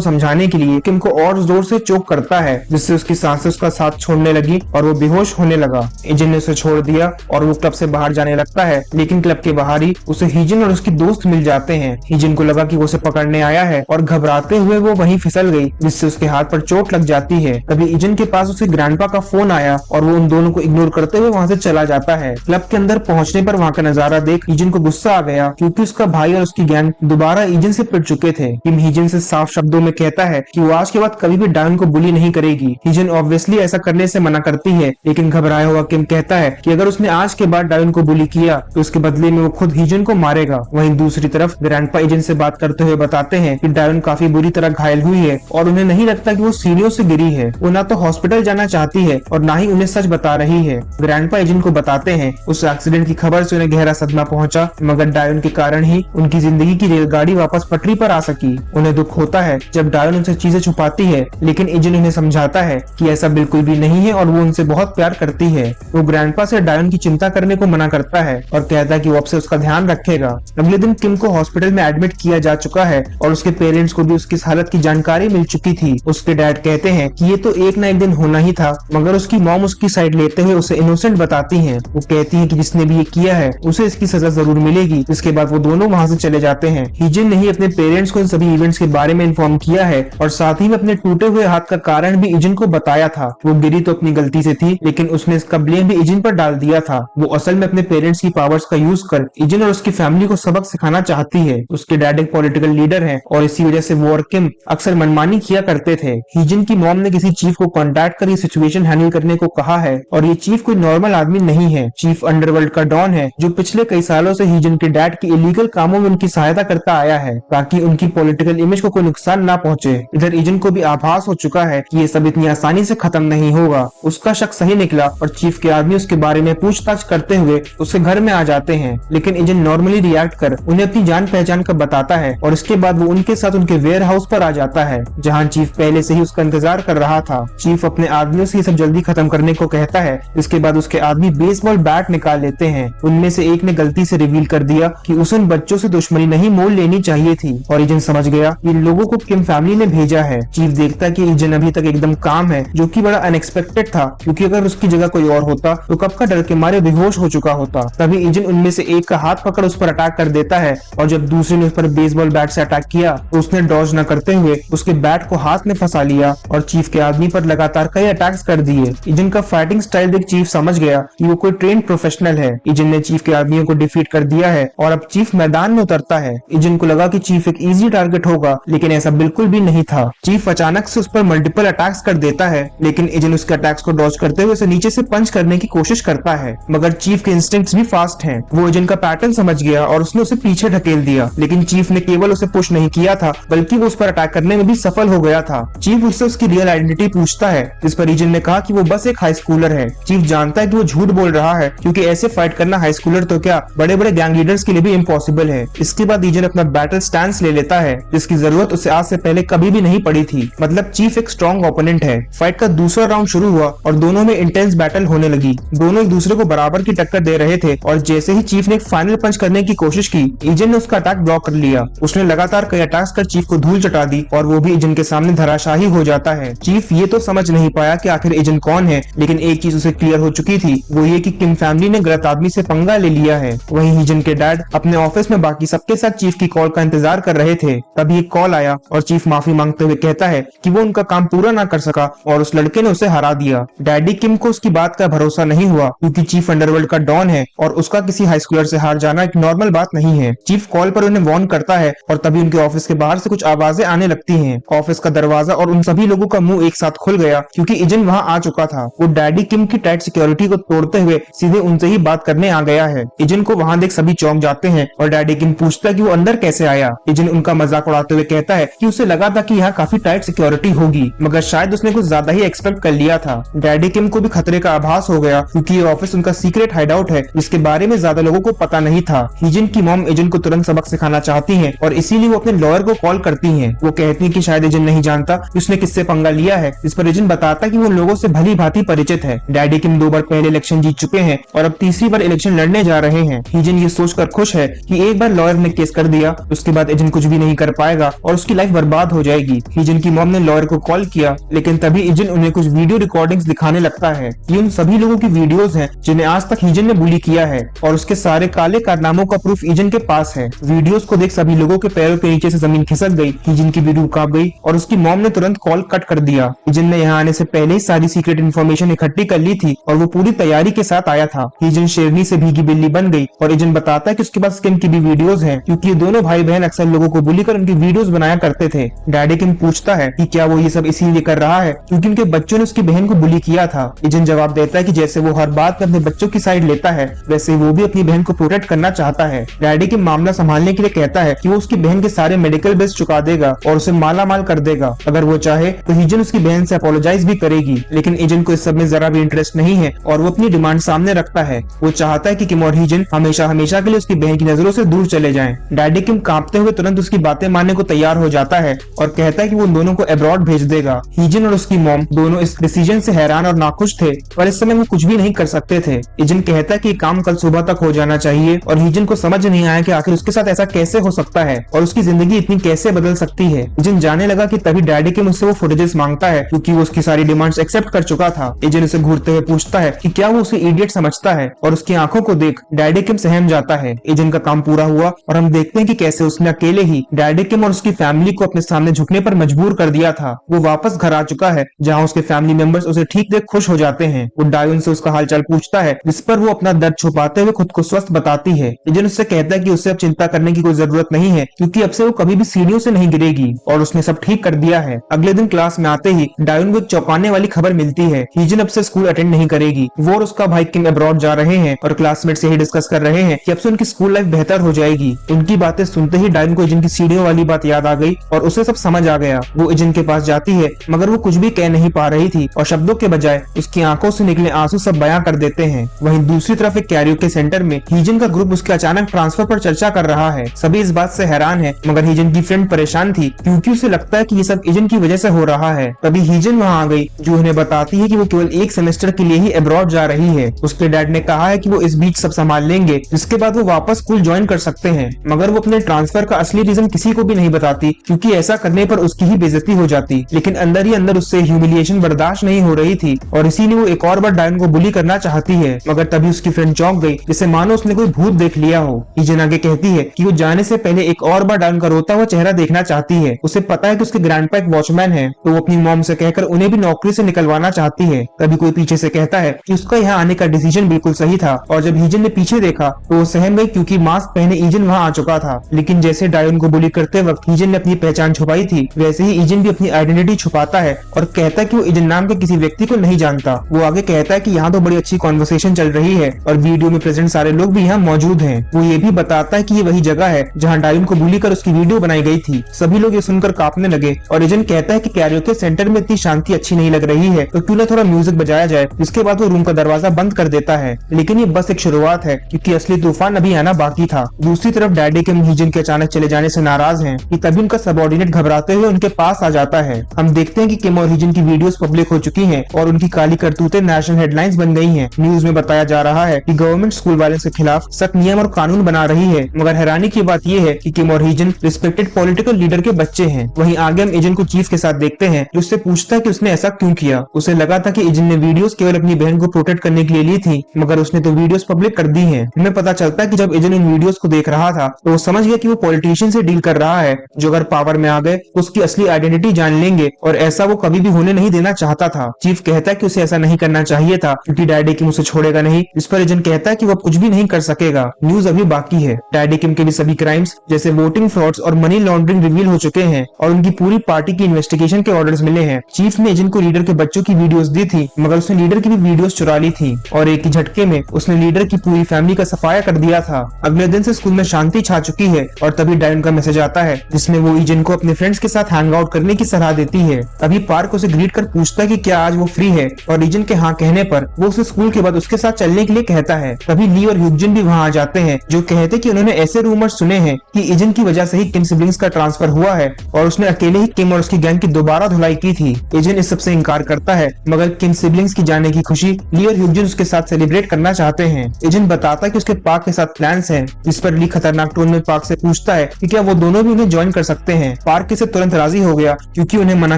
समझाने के लिए किम को और जोर से चोक करता है, जिससे उसकी सांसें उसका साथ छोड़ने लगी और वो बेहोश होने लगा। हीजिन ने उसे छोड़ दिया और वो क्लब से बाहर जाने लगता है, लेकिन क्लब के बाहर ही उसे हीजिन और उसकी दोस्त मिल जाते हैं। हीजिन को लगा कि वो उसे पकड़ने आया है और घबराते हुए वो वहीं फिसल गई, जिससे उसके हाथ पर चोट लग जाती है। तभी हीजिन के पास उसके ग्रैंडपा का फोन आया और वो उन दोनों को इग्नोर करते हुए वहाँ से चला जाता है। क्लब के अंदर पहुंचने पर वहाँ का नजारा देख हीजिन को गुस्सा आ गया, क्योंकि उसका भाई और उसकी गैंग दोबारा हीजिन से पिट चुके थे। किम हीजिन से साफ शब्दों में कहता है कि वो आज के बाद कभी भी डायन को बुली नहीं करेगी। हीजिन ऑब्वियसली ऐसा करने से मना करती है, लेकिन घबराया हुआ किम कहता है कि अगर उसने आज के बाद डायन को बुली किया तो उसके बदले में वो खुद हीजिन को मारेगा। वहीं दूसरी तरफ ग्रैंडपा हीजिन से बात करते हुए बताते हैं कि डायन काफी बुरी तरह घायल हुई है और उन्हें नहीं लगता कि वो सीढ़ियों से गिरी है। वो ना तो हॉस्पिटल जाना चाहती है और ना ही उन्हें सच बता रही है। ग्रैंडपा हीजिन को बताते हैं उस एक्सीडेंट की खबर से उन्हें गहरा सदमा पहुंचा, मगर डायन के कारण ही उनकी जिंदगी की रेलगाड़ी वापस पटरी पर आ सकी। उन्हें दुख होता है जब डायन उनसे चीजें छुपाती है, लेकिन हीजिन उन्हें समझाता है कि ऐसा बिल्कुल भी नहीं है और वो उनसे बहुत प्यार करती है। वो ग्रैंडपा से डायन की चिंता करने को मना करता है और कहता है कि वो अब से उसका ध्यान रखेगा। अगले दिन किम को हॉस्पिटल में एडमिट किया जा चुका है और उसके पेरेंट्स को भी उसकी हालत की जानकारी मिल चुकी थी। उसके डैड कहते हैं कि ये तो एक ना एक दिन होना ही था, मगर उसकी मॉम उसकी साइड लेते हुए उसे इनोसेंट बताती हैं। वो कहती है कि जिसने भी ये किया है उसे इसकी सजा जरूर मिलेगी। इसके बाद वो दोनों वहाँ से चले जाते हैं। हीजिन ने ही अपने पेरेंट्स को इन सभी इवेंट्स के बारे में इन्फॉर्म किया है और साथ ही में अपने टूटे हुए हाथ का कारण भी हीजिन को बताया था। वो गिरी तो अपनी गलती से थी, लेकिन उसने इसका ब्लेम भी हीजिन पर डाल दिया था। वो असल में अपने पेरेंट्स की पावर्स का यूज कर हीजिन और उसकी फैमिली को सबक सिखाना चाहती है। उसके डैड एक पॉलिटिकल लीडर है और इसी वजह से वो और किम अक्सर मनमानी किया करते थे। हीजिन की मॉम ने किसी चीफ को कांटेक्ट कर ये सिचुएशन हैंडल करने को कहा है और ये चीफ कोई नॉर्मल आदमी नहीं है। चीफ अंडरवर्ल्ड का डॉन है जो पिछले कई सालों से हीजिन के डैड की इलीगल कामों में उनकी सहायता करता आया है, ताकि उनकी पॉलिटिकल इमेज को कोई नुकसान ना पहुंचे। इधर हीजिन को भी आभास हो चुका है कि ये सब इतनी आसानी से खत्म नहीं होगा। उसका शक सही निकला और चीफ के आदमी उसके बारे में पूछताछ करते हुए उसके घर में आ जाते हैं, लेकिन हीजिन नॉर्मली रिएक्ट कर उन्हें अपनी जान पहचान का बताता है और इसके बाद वो उनके साथ उनके वेयर हाउस पर आ जाता है, जहाँ चीफ पहले से ही उसका इंतजार कर रहा था। चीफ अपने आदमियों से ये सब जल्दी खत्म करने को कहता है। इसके बाद उसके आदमी बेसबॉल बैट निकाल लेते हैं। उनमें से एक ने गलती से रिवील कर दिया कि उसे उन बच्चों से दुश्मनी नहीं मोल लेनी चाहिए थी और हीजिन समझ गया कि इन लोगों को किम फैमिली ने भेजा है। चीफ देखता कि हीजिन अभी तक एकदम काम है, जो कि बड़ा अनएक्सपेक्टेड था, क्योंकि अगर उसकी जगह कोई और होता तो कब का डर के मारे बेहोश हो चुका होता। तभी हीजिन उनमें से एक का हाथ पकड़ उस पर अटैक कर देता है और जब दूसरे ने उस पर बेसबॉल बैट से अटैक किया तो उसने डॉज न करते हुए उसके बैट को हाथ में फंसा लिया और चीफ के आदमी पर लगातार कई अटैक्स कर दिए। हीजिन का फाइटिंग स्टाइल देख चीफ समझ गया कि वो कोई ट्रेंड प्रोफेशनल है। हीजिन ने चीफ के आदमियों को डिफीट कर दिया है और अब चीफ मैदान में उतरता है। हीजिन को लगा कि चीफ एक इजी टारगेट होगा, लेकिन ऐसा बिल्कुल भी नहीं था। चीफ अचानक से उस पर मल्टीपल अटैक्स कर देता है, लेकिन हीजिन उसके अटैक्स को डॉज करते हुए उसे नीचे से पंच करने की कोशिश करता है, मगर चीफ के इंस्टिंक्ट्स भी फास्ट हैं। वो हीजिन का पैटर्न समझ गया और उसने उसे पीछे ढकेल दिया, लेकिन चीफ ने केवल उसे पुश नहीं किया था, बल्कि वो उस पर अटैक करने में भी सफल हो गया था। चीफ उससे उसकी रियल आइडेंटिटी पूछता है, जिस पर हीजिन ने कहा कि वो बस एक हाई स्कूलर है। चीफ जानता है कि वो झूठ बोल रहा है, क्योंकि ऐसे फाइट करना हाई स्कूलर तो क्या बड़े बड़े गैंग लीडर्स के लिए भी इम्पॉसिबल है। इसके बाद हीजिन अपना बैटल स्टैंस ले लेता है, जिसकी जरूरत उसे आज से पहले कभी भी नहीं पड़ी थी। मतलब चीफ एक स्ट्रॉन्ग ओपोनेंट है। फाइट का दूसरा राउंड शुरू हुआ और दोनों में इंटेंस बैटल होने लगी। दोनों एक दूसरे को बराबर की टक्कर दे रहे थे और जैसे ही चीफ ने एक फाइनल पंच करने की कोशिश की, हीजिन ने उसका अटैक ब्लॉक कर लिया। उसने लगातार कई अटैक्स कर चीफ को धूल चटा दी और वो भी हीजिन के सामने धराशाही हो जाता है। चीफ ये तो समझ नहीं पाया कि आखिर हीजिन कौन है, लेकिन एक चीज उसे क्लियर हो चुकी थी, वो ये कि किम फैमिली ने गलत आदमी से पंगा ले लिया है। वहीं हीजिन के डैड अपने ऑफिस में बाकी सबके साथ चीफ की कॉल का इंतजार कर रहे थे। तभी एक कॉल आया और चीफ माफी मांगते हुए कहता है कि वो उनका काम पूरा ना कर सका और उस लड़के ने उसे हरा दिया। डैडी किम को उसकी बात का भरोसा नहीं हुआ, क्योंकि चीफ अंडरवर्ल्ड का डॉन है और उसका किसी हाई स्कूलर से हार जाना एक नॉर्मल बात नहीं है। चीफ कॉल पर उन्हें वार्न करता है और तभी उनके ऑफिस के बाहर से कुछ आवाजें आने लगती हैं। ऑफिस का दरवाजा और उन सभी लोगों का मुंह एक साथ खुल गया, क्योंकि हीजिन वहां आ चुका था। वो डैडी किम की टाइट सिक्योरिटी को तोड़ते हुए सीधे उनसे ही बात करने आ गया है। हीजिन को वहां देख सभी चौंक जाते हैं और डैडी किम पूछता है कि वो अंदर कैसे आया। हीजिन उनका मजाक उड़ाते हुए कहता है कि उसे लगा था कि यहाँ काफी टाइट सिक्योरिटी होगी, मगर शायद उसने कुछ ज्यादा ही एक्सपेक्ट कर लिया था। डैडी किम को भी खतरे का आभास हो गया, क्योंकि ये ऑफिस उनका सीक्रेट हाइडआउट है, जिसके बारे में ज्यादा लोगों को पता नहीं था। हीजिन की मॉम हीजिन को तुरंत सबक सिखाना चाहती है और इसीलिए वो अपने लॉयर को कॉल करती है। वो कहती है कि शायद हीजिन नहीं जानता कि उसने किससे पंगा लिया है, इस पर हीजिन बताता कि वो लोगों से भली भांति परिचित है। डैडी किम 2 बार पहले इलेक्शन जीत चुके हैं और अब तीसरी बार इलेक्शन लड़ने जा रहे हैं। हीजिन ये सोचकर खुश है कि एक बार लॉयर ने केस कर दिया उसके बाद इजन कुछ भी नहीं कर पाएगा और उसकी लाइफ बर्बाद हो जाएगी। इजन की मॉम ने लॉयर को कॉल किया, लेकिन तभी इजन उन्हें कुछ वीडियो रिकॉर्डिंग्स दिखाने लगता है। ये उन सभी लोगों की वीडियोस हैं जिन्हें आज तक इजन ने बुली किया है और उसके सारे काले कारनामों का प्रूफ इजन के पास है। वीडियोस को देख सभी लोगों के पैरों के नीचे से जमीन खिसक गई। इजन की वीडियो कांप गई और उसकी मॉम ने तुरंत कॉल कट कर दिया। इजन ने यहाँ आने से पहले ही सारी सीक्रेट इन्फॉर्मेशन इकट्ठी कर ली थी और वो पूरी तैयारी के साथ आया था। इजन शेरनी से भीगी बिल्ली बन गई और इजन बताता है कि उसके पास किम की भी वीडियोस हैं, क्योंकि ये दोनों भाई बहन अक्सर लोगों को बुली कर उनकी वीडियोस बनाया करते थे। डैडी किम पूछता है कि क्या वो ये सब इसीलिए कर रहा है क्योंकि उनके बच्चों ने उसकी बहन को बुली किया था। इजन जवाब देता है कि जैसे वो हर बात में अपने बच्चों की साइड लेता है वैसे वो भी अपनी बहन को प्रोटेक्ट करना चाहता है। डैडी किम मामला संभालने के लिए कहता है कि वो उसकी बहन के सारे मेडिकल बिल्स चुका देगा और उसे माला माल कर देगा। अगर वो चाहे तो हिजन उसकी बहन से अपोलोजाइज भी करेगी, लेकिन इजन को इस सब में जरा भी इंटरेस्ट नहीं है और वो अपनी डिमांड सामने रखता है। वो चाहता है कि किम और हिजन हमेशा हमेशा के लिए उसकी बहन की नजरों से दूर चले जाएं। डैडी किम कांपते हुए तुरंत उसकी बातें मानने को तैयार हो जाता है और कहता है कि वो दोनों को अब्रॉड भेज देगा। हिजन और उसकी मॉम दोनों इस डिसीजन से हैरान और नाखुश थे, पर इस समय वो कुछ भी नहीं कर सकते थे। इजन कहता है कि काम कल सुबह तक हो जाना चाहिए और हिजन को समझ नहीं आया कि आखिर उसके साथ ऐसा कैसे हो सकता है और उसकी जिंदगी इतनी कैसे बदल सकती है। इजन जाने लगा कि तभी डैडी किम उससे वो फुटेजेस मांगता है क्योंकि वो उसकी सारी डिमांड्स एक्सेप्ट कर चुका था। इजन उसे घूरते हुए पूछता है कि क्या वो उसे इडियट समझता है और उसकी आंखों को देख डैडी किम सहम जाता है। इजन का काम पूरा हुआ और हम देखते हैं कि कैसे उसने अकेले ही डैडी किम और उसकी फैमिली को अपने सामने झुकने पर मजबूर कर दिया था। वो वापस घर आ चुका है जहाँ उसके फैमिली मेंबर्स उसे ठीक देख खुश हो जाते हैं। वो डायोन से उसका हालचाल पूछता है, जिस पर वो अपना दर्द छुपाते हुए खुद को स्वस्थ बताती है। इजन उससे कहता है कि उससे अब चिंता करने की कोई जरूरत नहीं है क्योंकि अब से वो कभी भी सीढ़ियों से नहीं गिरेगी और उसने सब ठीक कर दिया है। अगले दिन क्लास में आते ही डायोन को एक चौंकाने वाली खबर मिलती है। हिजन अब से स्कूल अटेंड नहीं करेगी। वो और उसका भाई किम अब्रॉड जा रहे हैं और क्लासमेट से ही डिस्कस कर रहे हैं कि अब से उनकी स्कूल लाइफ बेहतर हो जाएगी। उनकी बातें सुनते ही डायोन को इजन की सीढ़ियों वाली बात याद आ गई और उसे सब समझ आ गया। वो इजन के पास जाती है मगर वो कुछ भी कह नहीं पा रही थी और शब्दों के बजाय उसकी आंखों से निकले आंसू सब बयां कर देते हैं। वहीं दूसरी तरफ एक कैरियोके सेंटर में हिजन का ग्रुप उसके अचानक ट्रांसफर पर चर्चा कर रहा है। सभी इस बात से हैरान है मगर हिजन की फ्रेंड परेशान थी क्योंकि उसे लगता है कि ये सब इजन की वजह से हो रहा है। तभी हिजन वहाँ आ गई जो उन्हें बताती है कि वो केवल एक सेमेस्टर के लिए ही अब्रॉड जा रही है। उसके डैड ने कहा है कि वो इस बीच सब संभाल लेंगे जिसके बाद वो वापस स्कूल ज्वाइन कर सकते हैं, मगर वो अपने ट्रांसफर का असली रीजन किसी को भी नहीं बताती क्योंकि ऐसा करने पर उसकी ही बेइज्जती हो जाती। लेकिन अंदर ही अंदर उससे ह्यूमिलिएशन बर्दाश्त नहीं हो रही थी और इसीलिए वो एक और बार डायन को बुली करना चाहती है। मगर तभी उसकी फ्रेंड चौंक गई जिसे मानो उसने कोई भूत देख लिया हो। हिजन आगे कहती है कि वो जाने से पहले एक और बार डायन का रोता हुआ चेहरा देखना चाहती है। उसे पता है कि उसके ग्रैंडपा एक वॉचमैन है तो वो अपनी मॉम से कहकर उन्हें भी नौकरी से निकलवाना चाहती है। तभी कोई पीछे से कहता है कि उसका यहाँ आने का डिसीजन बिल्कुल सही था और जब हिजन ने पीछे देखा तो वो सहम गई क्योंकि मास्क पहने ईजन वहाँ आ चुका था। लेकिन जैसे डायन को बुली करते वक्त ईजन ने अपनी पहचान छुपाई थी वैसे ही ईजन भी अपनी आइडेंटिटी छुपाता है और कहता है कि वो ईजन नाम के किसी व्यक्ति को नहीं जानता। वो आगे कहता है कि यहाँ तो बड़ी अच्छी कॉन्वर्सेशन चल रही है और वीडियो में प्रेजेंट सारे लोग भी यहाँ मौजूद हैं। वो ये भी बताता है कि ये वही जगह है जहाँ डायन को बुली कर उसकी वीडियो बनाई गई थी। सभी लोग ये सुनकर कांपने लगे और ईजन कहता है कि कैरियोके सेंटर में इतनी शांति अच्छी नहीं लग रही है तो क्यों ना थोड़ा म्यूजिक बजाया जाए। इसके बाद वो रूम का दरवाजा बंद कर देता है। लेकिन ये बस एक शुरुआत है क्योंकि असली तूफान अभी आना बाकी था। दूसरी तरफ डैडी के हिजन के अचानक चले जाने से नाराज हैं कि तभी उनका सबऑर्डिनेट घबराते हुए उनके पास आ जाता है। हम देखते हैं कि किम और हिजन की वीडियोस पब्लिक हो चुकी हैं और उनकी काली करतूतें नेशनल हेडलाइंस बन गई हैं। न्यूज में बताया जा रहा है कि गवर्नमेंट स्कूल वायलेंस के खिलाफ सख्त नियम और कानून बना रही है। मगर हैरानी की बात यह है कि किम और हिजन रिस्पेक्टेड पॉलिटिकल लीडर के बच्चे हैं। वहीं आगे हम इजन को चीफ के साथ देखते हैं जो उससे पूछता है कि उसने ऐसा क्यों किया। उसे लगा था कि इजन ने वीडियोस केवल अपनी बहन को प्रोटेक्ट करने के लिए ली थी मगर उसने तो वीडियोस पब्लिक कर दी हैं। हमें पता चलता है कि जब इजन इन वीडियोस को देख रहा था तो वो समझ गया कि वो पॉलिटिशियन से डील कर रहा है जो अगर पावर में आ गए तो उसकी असली आइडेंटिटी जान लेंगे और ऐसा वो कभी भी होने नहीं देना चाहता था। चीफ कहता है कि उसे ऐसा नहीं करना चाहिए था क्योंकि डैडी किम उसे छोड़ेगा नहीं। इस पर इजन कहता है कि वो कुछ भी नहीं कर सकेगा। न्यूज अभी बाकी है। डैडी किम के भी सभी क्राइम्स जैसे वोटिंग फ्रॉड्स और मनी लॉन्ड्रिंग रिवील हो चुके हैं और उनकी पूरी पार्टी की इन्वेस्टिगेशन के ऑर्डर्स मिले हैं। चीफ ने इजन को लीडर के बच्चों की वीडियोस दी थी मगर उसने लीडर की भी वीडियोस चुरा ली थी और एक ही झटके में उसने लीडर की पूरी फैमिली का सफाया कर दिया था। अगले दिन से स्कूल में शांति छा चुकी है और तभी डायन का मैसेज आता है जिसमें वो इजन को अपने फ्रेंड्स के साथ हैंग आउट करने की सलाह देती है। तभी पार्क उसे ग्रीट कर पूछता है कि क्या आज वो फ्री है और इजन के हाँ कहने पर वो उसे स्कूल के बाद उसके साथ चलने के लिए कहता है। तभी ली और ह्यूजन भी वहाँ आ जाते हैं जो कहते कि उन्होंने ऐसे रूमर्स सुने हैं कि इजन की वजह से ही किम सिबलिंग्स का ट्रांसफर हुआ है और उसने अकेले ही किम और उसकी गैंग की दोबारा धुलाई की थी। इजन इस सबसे इनकार करता है मगर किम सिबलिंग्स की जाने की खुशी ली और ह्यूजन उसके साथ सेलिब्रेट करना चाहते हैं। इजन बताता है कि उसके पार्क के साथ प्लान्स हैं इस पर ली खतरनाक टोन में पार्क से पूछता है कि क्या वो दोनों भी उन्हें ज्वाइन कर सकते हैं। पार्क इसे तुरंत राजी हो गया क्योंकि उन्हें मना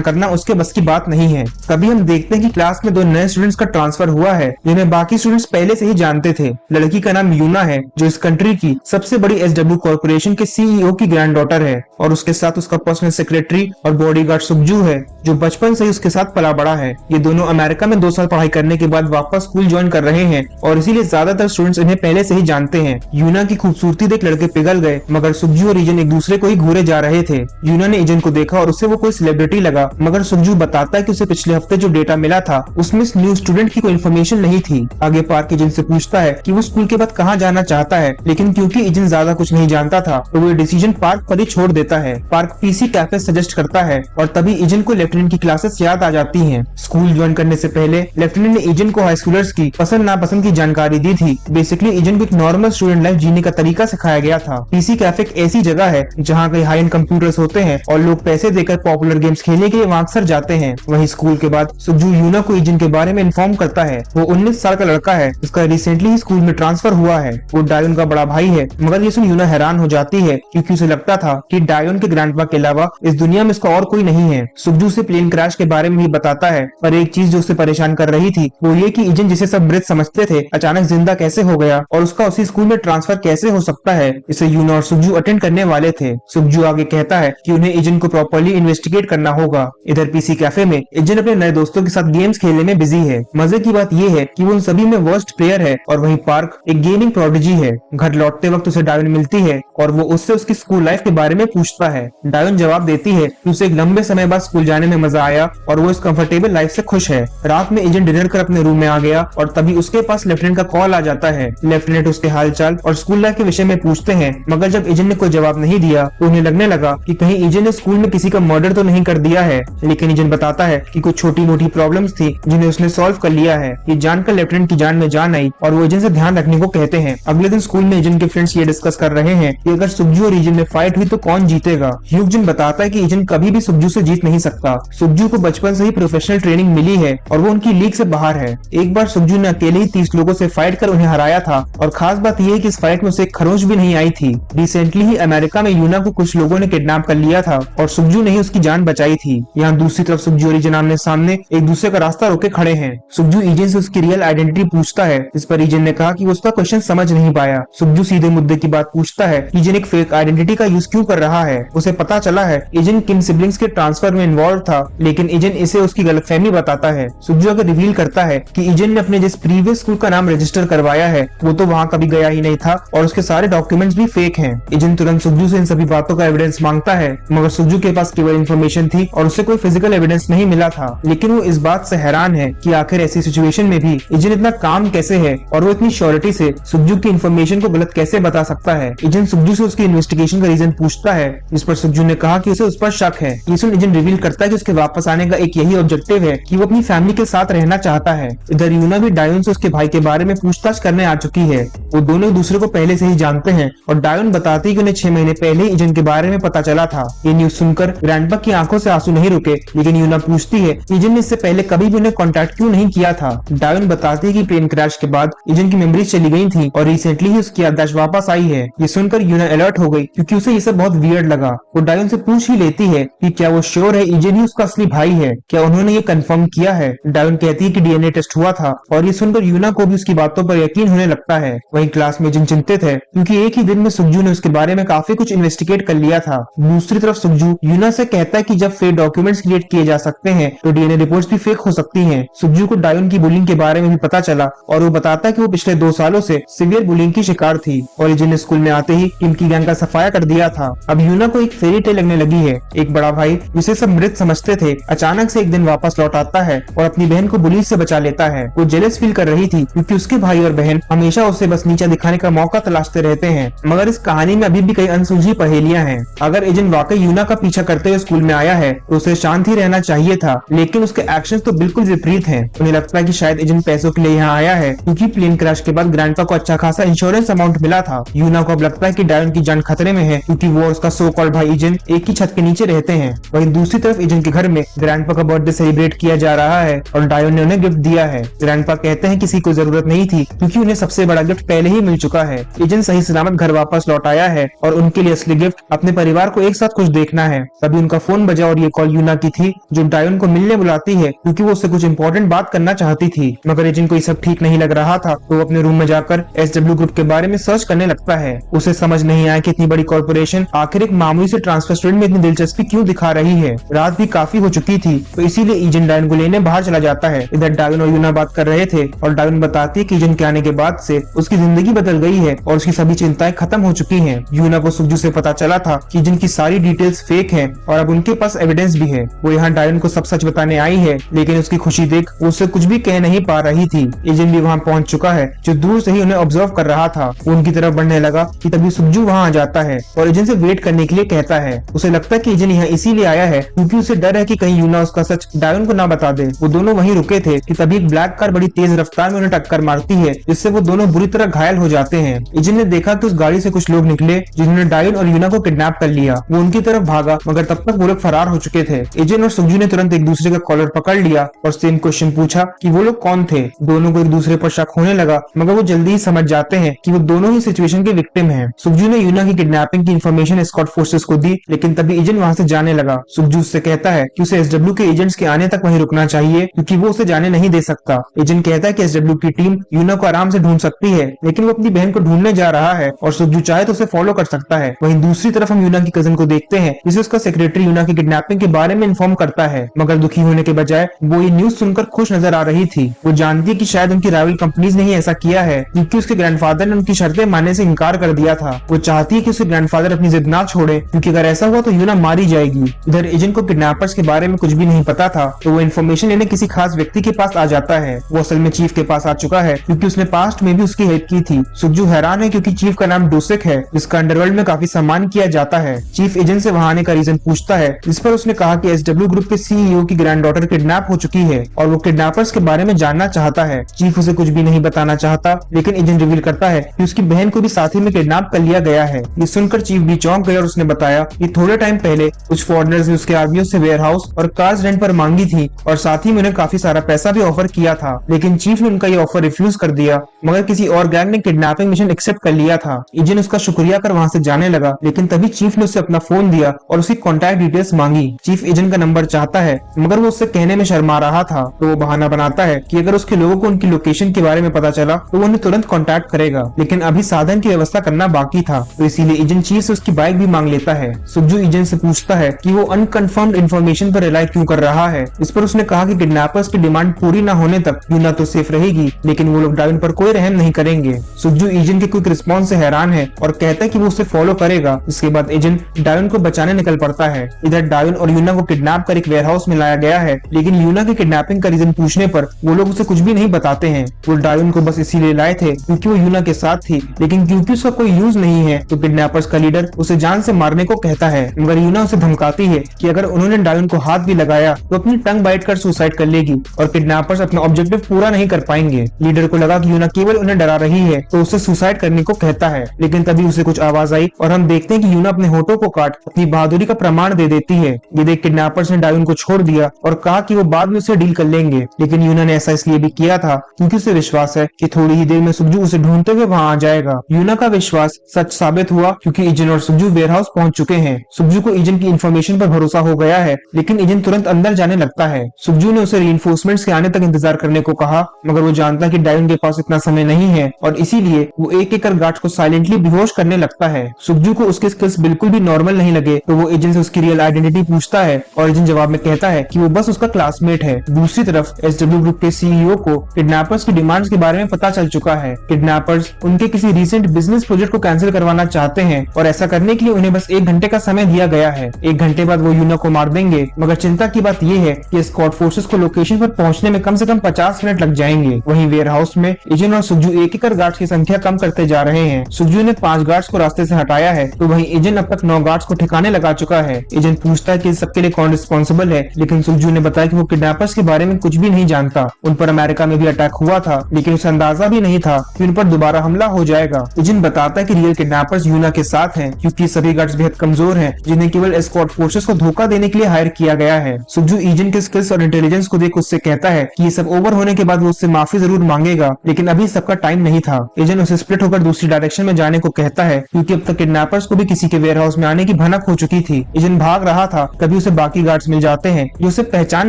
करना उसके बस की बात नहीं है। तभी हम देखते हैं कि क्लास में 2 नए स्टूडेंट्स का ट्रांसफर हुआ है जिन्हें बाकी स्टूडेंट्स पहले से ही जानते थे। लड़की का नाम यूना है जो इस कंट्री की सबसे बड़ी SW कॉर्पोरेशन के CEO की ग्रैंड डॉटर है और उसके साथ उसका पर्सनल सेक्रेटरी और बॉडीगार्ड सुकजू है जो बचपन से ही उसके साथ पला बड़ा है। ये दोनों अमेरिका में 2 साल पढ़ाई करने के बाद वापस स्कूल ज्वाइन कर रहे हैं और इसीलिए ज्यादातर स्टूडेंट्स इन्हें पहले से ही जानते हैं। यूना की खूबसूरती देख लड़के पिघल गए मगर सुकजू और इजन एक दूसरे को ही घूरे जा रहे थे। यूना ने इजन को देखा और उससे वो कोई सेलिब्रिटी लगा मगर सुकजू बताता है कि उसे पिछले हफ्ते जो डेटा मिला था उसमें इस न्यू स्टूडेंट की कोई इन्फॉर्मेशन नहीं थी। आगे पार्क इजन से पूछता है कि वो स्कूल के बाद कहाँ जाना चाहता है लेकिन क्योंकि इजन ज्यादा कुछ नहीं जानता था तो वो डिसीजन पार्क पर ही छोड़ देता है। पार्क PC कैफे सजेस्ट करता है और तभी इजन को लेफ्टिनेंट की क्लासेस याद आ जाती हैं। स्कूल ज्वाइन करने से पहले लेफ्टिनेंट ने इजन को हाई स्कूलर्स की पसंद नापसंद की जानकारी दी थी। बेसिकली इजन को एक नॉर्मल स्टूडेंट लाइफ जीने का तरीका सिखाया गया था। PC कैफे एक ऐसी जगह है जहाँ कई हाई एंड कंप्यूटर्स होते हैं और लोग पैसे देकर पॉपुलर गेम्स खेलने के लिए वहाँ अक्सर जाते हैं। वहीं स्कूल के बाद सुकजू यूना को इजन के बारे में इन्फॉर्म करता है। वो 19 साल का लड़का है जिसका रिसेंटली ही स्कूल में ट्रांसफर हुआ है। वो डायोन का बड़ा भाई है मगर ये सुन यूना हैरान हो जाती है क्योंकि उसे लगता था कि डायोन के ग्रैंडपा के अलावा इस दुनिया में इसका और कोई नहीं है। सुकजू से प्लेन क्रैश के बारे में भी बताता है पर एक चीज जो उसे परेशान कर रही थी वो ये कि इजन जिसे सब मृत समझते थे अचानक जिंदा कैसे हो गया और उसका उसी स्कूल में ट्रांसफर कैसे हो सकता है। इसे यूना और सुकजू अटेंड करने वाले थे। सुकजू आगे कहता है कि उन्हें इजन को प्रॉपर्ली इन्वेस्टिगेट करना होगा। इधर PC कैफे में इजन अपने नए दोस्तों के साथ गेम्स खेलने में बिजी है। मजे की बात ये है कि वो उन सभी में वर्स्ट प्लेयर है और वहीं पार्क एक गेमिंग प्रोडिजी है। घर लौटते वक्त उसे डायोन मिलती है और वो उससे उसकी स्कूल लाइफ के बारे में पूछता है। डायोन जवाब देती है कि उसे एक लंबे समय बाद स्कूल जाने में मजा आया और वो इस कंफर्टेबल लाइफ से खुश है। रात में इजन डिनर कर अपने रूम में आ गया और तभी उसके पास लेफ्टिनेंट का कॉल आ जाता है। लेफ्टिनेंट उसके हालचाल और स्कूल लाइफ के विषय में पूछते हैं मगर जब इजन ने कोई जवाब नहीं दिया तो उन्हें लगने लगा कि कहीं इजन ने स्कूल में किसी का मर्डर तो नहीं कर दिया है। लेकिन इजन बताता है कि कुछ छोटी मोटी प्रॉब्लम्स थी जिन्हें उसने सॉल्व कर लिया है। ये जानकर लेफ्टिनेंट की जान में जान आई और वो इजन से ध्यान रखने को कहते हैं। अगले दिन स्कूल में इजन के फ्रेंड्स ये डिस्कस कर रहे हैं कि अगर सुकजू और इजन में फाइट हुई तो कौन जीतेगा। ह्यूजन बताता है कि इजन कभी भी सुकजू से जीत नहीं सकता। सुकजू को बचपन से ही प्रोफेशनल ट्रेनिंग मिली है और वो उनकी लीग से बाहर है। एक बार सुकजू ने अकेले ही 30 लोगों से फाइट कर उन्हें हराया था और खास बात यह है कि इस फाइट में उसे खरोंच भी नहीं आई थी। रिसेंटली ही अमेरिका में यूना को कुछ लोगों ने किडनैप कर लिया था और सुकजू ने ही उसकी जान बचाई थी। यहाँ दूसरी तरफ सुकजू और इजन आमने सामने एक दूसरे का रास्ता रोके खड़े हैं। सुकजू इजन से उसकी रियल आइडेंटिटी पूछता है इस पर इजन ने कहा कि वो उसका क्वेश्चन समझ नहीं पाया। सुकजू सीधे मुद्दे की बात पूछता है कि इजन एक फेक आइडेंटिटी का यूज क्यों कर रहा है। उसे पता चला है इजन किन सिबलिंग्स के ट्रांसफर में इन्वॉल्व था लेकिन इजन इसे उसकी गलतफहमी बताता है। सुकजू अगर रिवील करता है कि इजन ने अपने जिस प्रीवियस स्कूल का नाम रजिस्टर करवाया है वो तो वहाँ कभी गया ही नहीं था और उसके सारे डॉक्यूमेंट्स भी फेक हैं। इजन तुरंत सुकजू से इन सभी बातों का एविडेंस मांगता है मगर सुकजू के पास केवल इन्फॉर्मेशन थी और उसे कोई फिजिकल एविडेंस नहीं मिला था। लेकिन वो इस बात से हैरान है कि आखिर ऐसी सिचुएशन में भी इजन इतना काम कैसे है और वो इतनी श्योरिटी से सुकजू की इन्फॉर्मेशन को गलत कैसे बता सकता है। इजन सुकजू से उसकी इन्वेस्टिगेशन का रीजन पूछता है जिस पर सुकजू ने कहा कि उसे उस पर शक है। ये सुन इजन रिवील करता है कि उसके वापस आने का एक यही ऑब्जेक्टिव है कि वो अपनी फैमिली के साथ रहना चाहता है। इधर यूना भी डायोन से उसके भाई के बारे में पूछताछ करने आ चुकी है। वो दोनों एक दूसरे को पहले से ही जानते हैं और डायोन बताती है कि उन्हें 6 महीने पहले ही इजन के बारे में पता चला था। ये न्यूज सुनकर ग्रैंडपा की आंखों से आंसू नहीं रुके लेकिन यूना पूछती है कि इजन ने इससे पहले कभी भी उन्हें कॉन्टेक्ट क्यों नहीं किया था। डायोन बताती है कि प्लेन क्रैश के बाद इजन की मेमोरीज चली गई थी और रिसेंटली ही उसकी याददाश्त वापस आई है। ये सुनकर यूना अलर्ट हो गई क्योंकि उसे ये सब बहुत वियर्ड लगा। वो डायोन से पूछ ही लेती है कि क्या वो श्योर है इजन ही उसका असली भाई है, क्या उन्होंने ये कंफर्म किया है। डायोन कहती है कि DNA टेस्ट हुआ था और ये सुनकर यूना को भी उसकी बातों पर यकीन होने लगता है। वहीं क्लास में इजन चिंतित है क्योंकि एक ही दिन में सुकजू ने उसके बारे में काफी कुछ इन्वेस्टिगेट कर लिया था। दूसरी तरफ सुकजू यूना से कहता है कि जब फेक डॉक्यूमेंट्स क्रिएट किए जा सकते हैं तो DNA रिपोर्ट्स भी फेक हो सकती हैं। सुकजू को डायोन की बुलिंग के बारे में भी पता चला और वो बताता है कि वो पिछले 2 सालों से सीवियर बुलिंग की शिकार थी और इजन ने स्कूल में आते ही इनकी गैंग का सफाया कर दिया था। अब यूना को एक फेरी टेल लगने लगी है। एक बड़ा भाई जिसे सब मृत समझते थे अचानक से एक दिन वापस लौट आता है और अपनी बहन को पुलिस से बचा लेता है। वो जेलस फील कर रही थी क्योंकि उसके भाई और बहन हमेशा उसे बस नीचा दिखाने का मौका तलाशते रहते हैं। मगर इस कहानी में अभी भी कई अनसुलझी पहेलियां हैं। अगर इजन वाकई यूना का पीछा करते हुए स्कूल में आया है तो उसे शांत ही रहना चाहिए था लेकिन उसके एक्शंस तो बिल्कुल विपरीत हैं। उन्हें लगता है कि शायद इजन पैसों के लिए यहाँ आया है क्योंकि प्लेन क्रैश के बाद ग्रैंडपा को अच्छा खासा इंश्योरेंस अमाउंट मिला था। यूना को अब लगता है कि डायोन की जान खतरे में है क्योंकि वो और उसका सो कॉल्ड भाई इजन एक ही छत के नीचे रहते हैं। वहीं दूसरी तरफ इजन के घर में ग्रैंडपा का बर्थडे सेलिब्रेट किया जा रहा है और डायोन ने उन्हें गिफ्ट दिया है। ग्रैंडपा कहते हैं किसी को जरूरत नहीं थी क्योंकि उन्हें सबसे बड़ा गिफ्ट पहले ही मिल चुका है। एजेंट सही सलामत घर वापस लौट आया है और उनके लिए असली गिफ्ट अपने परिवार को एक साथ कुछ देखना है। तभी उनका फोन बजा और ये कॉल यूना की थी, जो डायोन को मिलने बुलाती है क्योंकि वो उससे कुछ इंपॉर्टेंट बात करना चाहती थी। मगर एजेंट को ये सब ठीक नहीं लग रहा था, तो वो अपने रूम में जाकर SW ग्रुप के बारे में सर्च करने लगता है। उसे समझ नहीं आया कि इतनी बड़ी कॉर्पोरेशन आखिर एक मामूली से ट्रांसफर स्टूडेंट में इतनी दिलचस्पी क्यों दिखा रही है। रात भी काफी हो चुकी थी, तो इसीलिए एजेंट डायोन को लेने बाहर चला जाता है। इधर डायोन और यूना बात कर रहे थे और डायोन बताती है कि एजेंट के आने के बाद से उसकी जिंदगी बदल गई है और उसकी सभी चिंताएं खत्म हो चुकी हैं। यूना को सुखजू से पता चला था कि एजेंट की सारी डिटेल्स फेक हैं और अब उनके पास एविडेंस भी है। वो यहाँ डायोन को सब सच बताने आई है, लेकिन उसकी खुशी देख वो उससे कुछ भी कह नहीं पा रही थी। एजेंट भी वहाँ पहुँच चुका है, जो दूर से ही उन्हें ऑब्जर्व कर रहा था। वो उनकी तरफ बढ़ने लगा कि तभी सुखजू वहाँ आ जाता है और एजेंट से वेट करने के लिए कहता है। उसे लगता है कि एजेंट यहाँ इसीलिए आया है क्योंकि उसे डर है कि कहीं यूना उसका सच डायोन को ना बता दे। वो दोनों वहीं रुके थे कि तभी एक ब्लैक कार बड़ी तेज रफ्तार में उन्हें टक्कर मारती है, जिससे वो दोनों बुरी तरह घायल हो जाते हैं। एजेंट ने देखा कि उस गाड़ी से कुछ लोग निकले जिन्होंने डायोन और यूना को किडनैप कर लिया। वो उनकी तरफ भागा, मगर तब तक वो लोग फरार हो चुके थे। एजेंट और सुखजू ने तुरंत एक दूसरे का कॉलर पकड़ लिया और सेम क्वेश्चन पूछा कि वो लोग कौन थे। दोनों को एक दूसरे पर शक होने लगा, मगर वो जल्दी ही समझ जाते हैं कि वो दोनों ही सिचुएशन के विक्टिम हैं। सुखजू ने यूना की किडनैपिंग की इन्फॉर्मेशन एस्कॉर्ट फोर्सेस को दी, लेकिन तभी एजेंट वहाँ से जाने लगा। सुखजू उससे कहता है कि उसे SW के एजेंट्स के आने तक वहीं रुकना चाहिए क्योंकि वो उसे जाने नहीं दे सकता। एजेंट कहता है कि SW की टीम यूना को आराम से ढूंढ सकती है, लेकिन वो अपनी बहन को ढूंढने जा रहा है और सुखजू चाहे तो उसे फॉलो कर सकता है। वहीं दूसरी तरफ हम यूना की कजन को देखते हैं, जिसे उसका सेक्रेटरी यूना की किडनैपिंग के बारे में इन्फॉर्म करता है, मगर दुखी होने के बजाय वो ये न्यूज सुनकर खुश नजर आ रही थी। वो जानती है कि शायद उनकी राइवल कंपनीज ने ही ऐसा किया है क्योंकि उसके ग्रैंडफादर ने उनकी शर्तें मानने से इनकार कर दिया था। वो चाहती है कि उसके ग्रैंडफादर अपनी जिद ना छोड़े, क्योंकि अगर ऐसा हुआ तो यूना मारी जाएगी। इधर एजेंट को किडनैपर्स के बारे में कुछ भी नहीं पता था, तो वो इन्फॉर्मेशन लेने किसी खास व्यक्ति के पास आ जाता है। वो असल में चीफ के पास आ चुका है क्योंकि उसने पास्ट में भी उसकी हेल्प की थी। सुखजू हैरान है क्योंकि चीफ का नाम डोसेक है, जिसका अंडरवर्ल्ड में काफी सम्मान किया जाता है। चीफ एजेंट से वहाँ आने का रीजन पूछता है, जिस पर उसने कहा कि SW ग्रुप के CEO की ग्रैंड डॉटर किडनैप हो चुकी है और वो किडनैपर्स के बारे में जानना चाहता है। चीफ उसे कुछ भी नहीं बताना चाहता, लेकिन एजेंट रिवील करता है कि उसकी बहन को भी साथ ही में किडनैप कर लिया गया है। ये सुनकर चीफ भी चौंक गया और उसने बताया कि थोड़े टाइम पहले कुछ फॉरेनर्स ने उसके आदमियों से वेयरहाउस और कार्स रेंट पर मांगी थी और साथ ही में उन्हें काफी सारा पैसा भी ऑफर किया था, लेकिन चीफ ने उनका ये ऑफर रिफ्यूज कर दिया। मगर किसी और गैंग ने किडनैपिंग मिशन एक्सेप्ट कर लिया था। एजेंट उसका शुक्रिया कर वहाँ से जाने लगा, लेकिन तभी चीफ ने उसे अपना फोन दिया और उसकी कॉन्टैक्ट डिटेल्स मांगी। चीफ एजेंट का नंबर चाहता है, मगर वो उससे कहने में शर्मा रहा था, तो वो बहाना बनाता है कि अगर उसके लोगों को उनकी लोकेशन के बारे में पता चला तो वो उन्हें तुरंत कॉन्टैक्ट करेगा, लेकिन अभी साधन की व्यवस्था करना बाकी था, तो इसीलिए एजेंट चीफ से उसकी बाइक भी मांग लेता है। सुखजू एजेंट से पूछता है कि वो अनकन्फर्म्ड इन्फॉर्मेशन पर रिलाई क्यों कर रहा है। इस पर उसने कहा कि किडनैपर्स की डिमांड पूरी न होने तक यूना तो सेफ रहेगी, लेकिन वो लोग डायोन पर कोई रहम नहीं करेंगे। सुखजू एजेंट के क्विक रिस्पॉन्स से हैरान है और कहता है कि वो उसे फॉलो करेगा। इसके बाद एजेंट डायोन को बचाने निकल पड़ता है। इधर डायोन और यूना को किडनैप कर एक वेयरहाउस में लाया गया है, लेकिन यूना की किडनैपिंग का रीजन पूछने पर वो लोग उसे कुछ भी नहीं बताते हैं। वो डायोन को बस इसीलिए लाए थे क्योंकि वो यूना के साथ थी, लेकिन क्योंकि उसका कोई यूज नहीं है तो किडनैपर्स का लीडर उसे जान से मारने को कहता है, मगर यूना उसे धमकाती है कि अगर उन्होंने डायोन को हाथ भी लगाया तो अपनी टंग बाइट कर सुसाइड कर लेगी और किडनैपर्स अपना ऑब्जेक्टिव पूरा नहीं कर पाएंगे। लीडर को लगा कि यूना केवल उन्हें डरा रही है, तो उसे सुसाइड करने को कहता है, लेकिन तभी उसे कुछ आवाज आई और हम देखते हैं कि यूना अपने होठों को काट अपनी बहादुरी का प्रमाण दे देती है। ये देख किडनैपर्स ने डायोन को छोड़ दिया और कहा कि वो बाद में उसे डील कर लेंगे, लेकिन यूना ने ऐसा इसलिए भी किया था क्योंकि उसे विश्वास है कि थोड़ी ही देर में सुखजू उसे ढूंढते हुए वहाँ आ जाएगा। यूना का विश्वास सच साबित हुआ क्योंकि एजेंट और सुखजू वेयरहाउस पहुंच चुके हैं। सुखजू को एजेंट की इन्फॉर्मेशन पर भरोसा हो गया है, लेकिन एजेंट तुरंत अंदर जाने लगता है। सुखजू ने उसे रीइंफोर्समेंट्स के आने तक इंतजार करने को कहा, मगर वो जानता है कि डायोन के पास इतना समय नहीं है और इसीलिए वो एक एक कर गार्ड्स को साइलेंटली बेहोश करने लगता है। सुखजू को उसके स्किल्स बिल्कुल भी नॉर्मल नहीं लगे, तो वो एजेंट से उसकी रियल आइडेंटिटी पूछता है और एजेंट जवाब में कहता है कि वो बस उसका क्लासमेट है। दूसरी तरफ SW ग्रुप के CEO को किडनैपर्स की डिमांड्स के बारे में पता चल चुका है। किडनैपर्स उनके किसी रिसेंट बिजनेस प्रोजेक्ट को कैंसिल करवाना चाहते हैं और ऐसा करने के लिए उन्हें बस 1 घंटे का समय दिया गया है। 1 घंटे बाद वो यूना को मार देंगे, मगर चिंता की बात ये है कि एस्कॉर्ट फोर्सेस को लोकेशन पर पहुंचने में कम से कम 50 मिनट लग जाएंगे। वहीं वेयरहाउस में एजेंट और सुखजू एक एक कर गार्ड्स की संख्या कम करते जा रहे हैं। सुखजू ने 5 गार्ड्स को रास्ते से हटाया है, तो वहीं एजेंट अब तक 9 गार्ड्स को ठिकाने लगा चुका है। एजेंट पूछता है कि सबके लिए कौन रिस्पॉन्सिबल है, लेकिन सुखजू ने बताया कि वो किडनैपर्स के बारे में कुछ भी नहीं जानता। उन पर अमेरिका में भी अटैक हुआ था, लेकिन उसे अंदाजा भी नहीं था कि उन पर दोबारा हमला हो जाएगा। एजेंट बताता है कि रियल किडनैपर्स यूना के साथ हैं, क्योंकि सभी गार्ड्स बेहद कमजोर हैं, जिन्हें केवल एस्कॉर्ट फोर्सेस को धोखा देने के लिए हायर किया गया है। सुखजू एजेंट के स्किल्स और इंटेलिजेंस को देख उससे कहता है कि ये सब ओवर होने के बाद वो उससे माफी जरूर मांगेगा, लेकिन अभी सबका टाइम नहीं था। एजेंट उसे स्प्लिट होकर छोड़कर दूसरी डायरेक्शन में जाने को कहता है क्योंकि अब तक किडनैपर्स को भी किसी के वेयर हाउस में आने की भनक हो चुकी थी। एजेंट भाग रहा था, तभी उसे बाकी गार्ड्स मिल जाते हैं जो उसे पहचान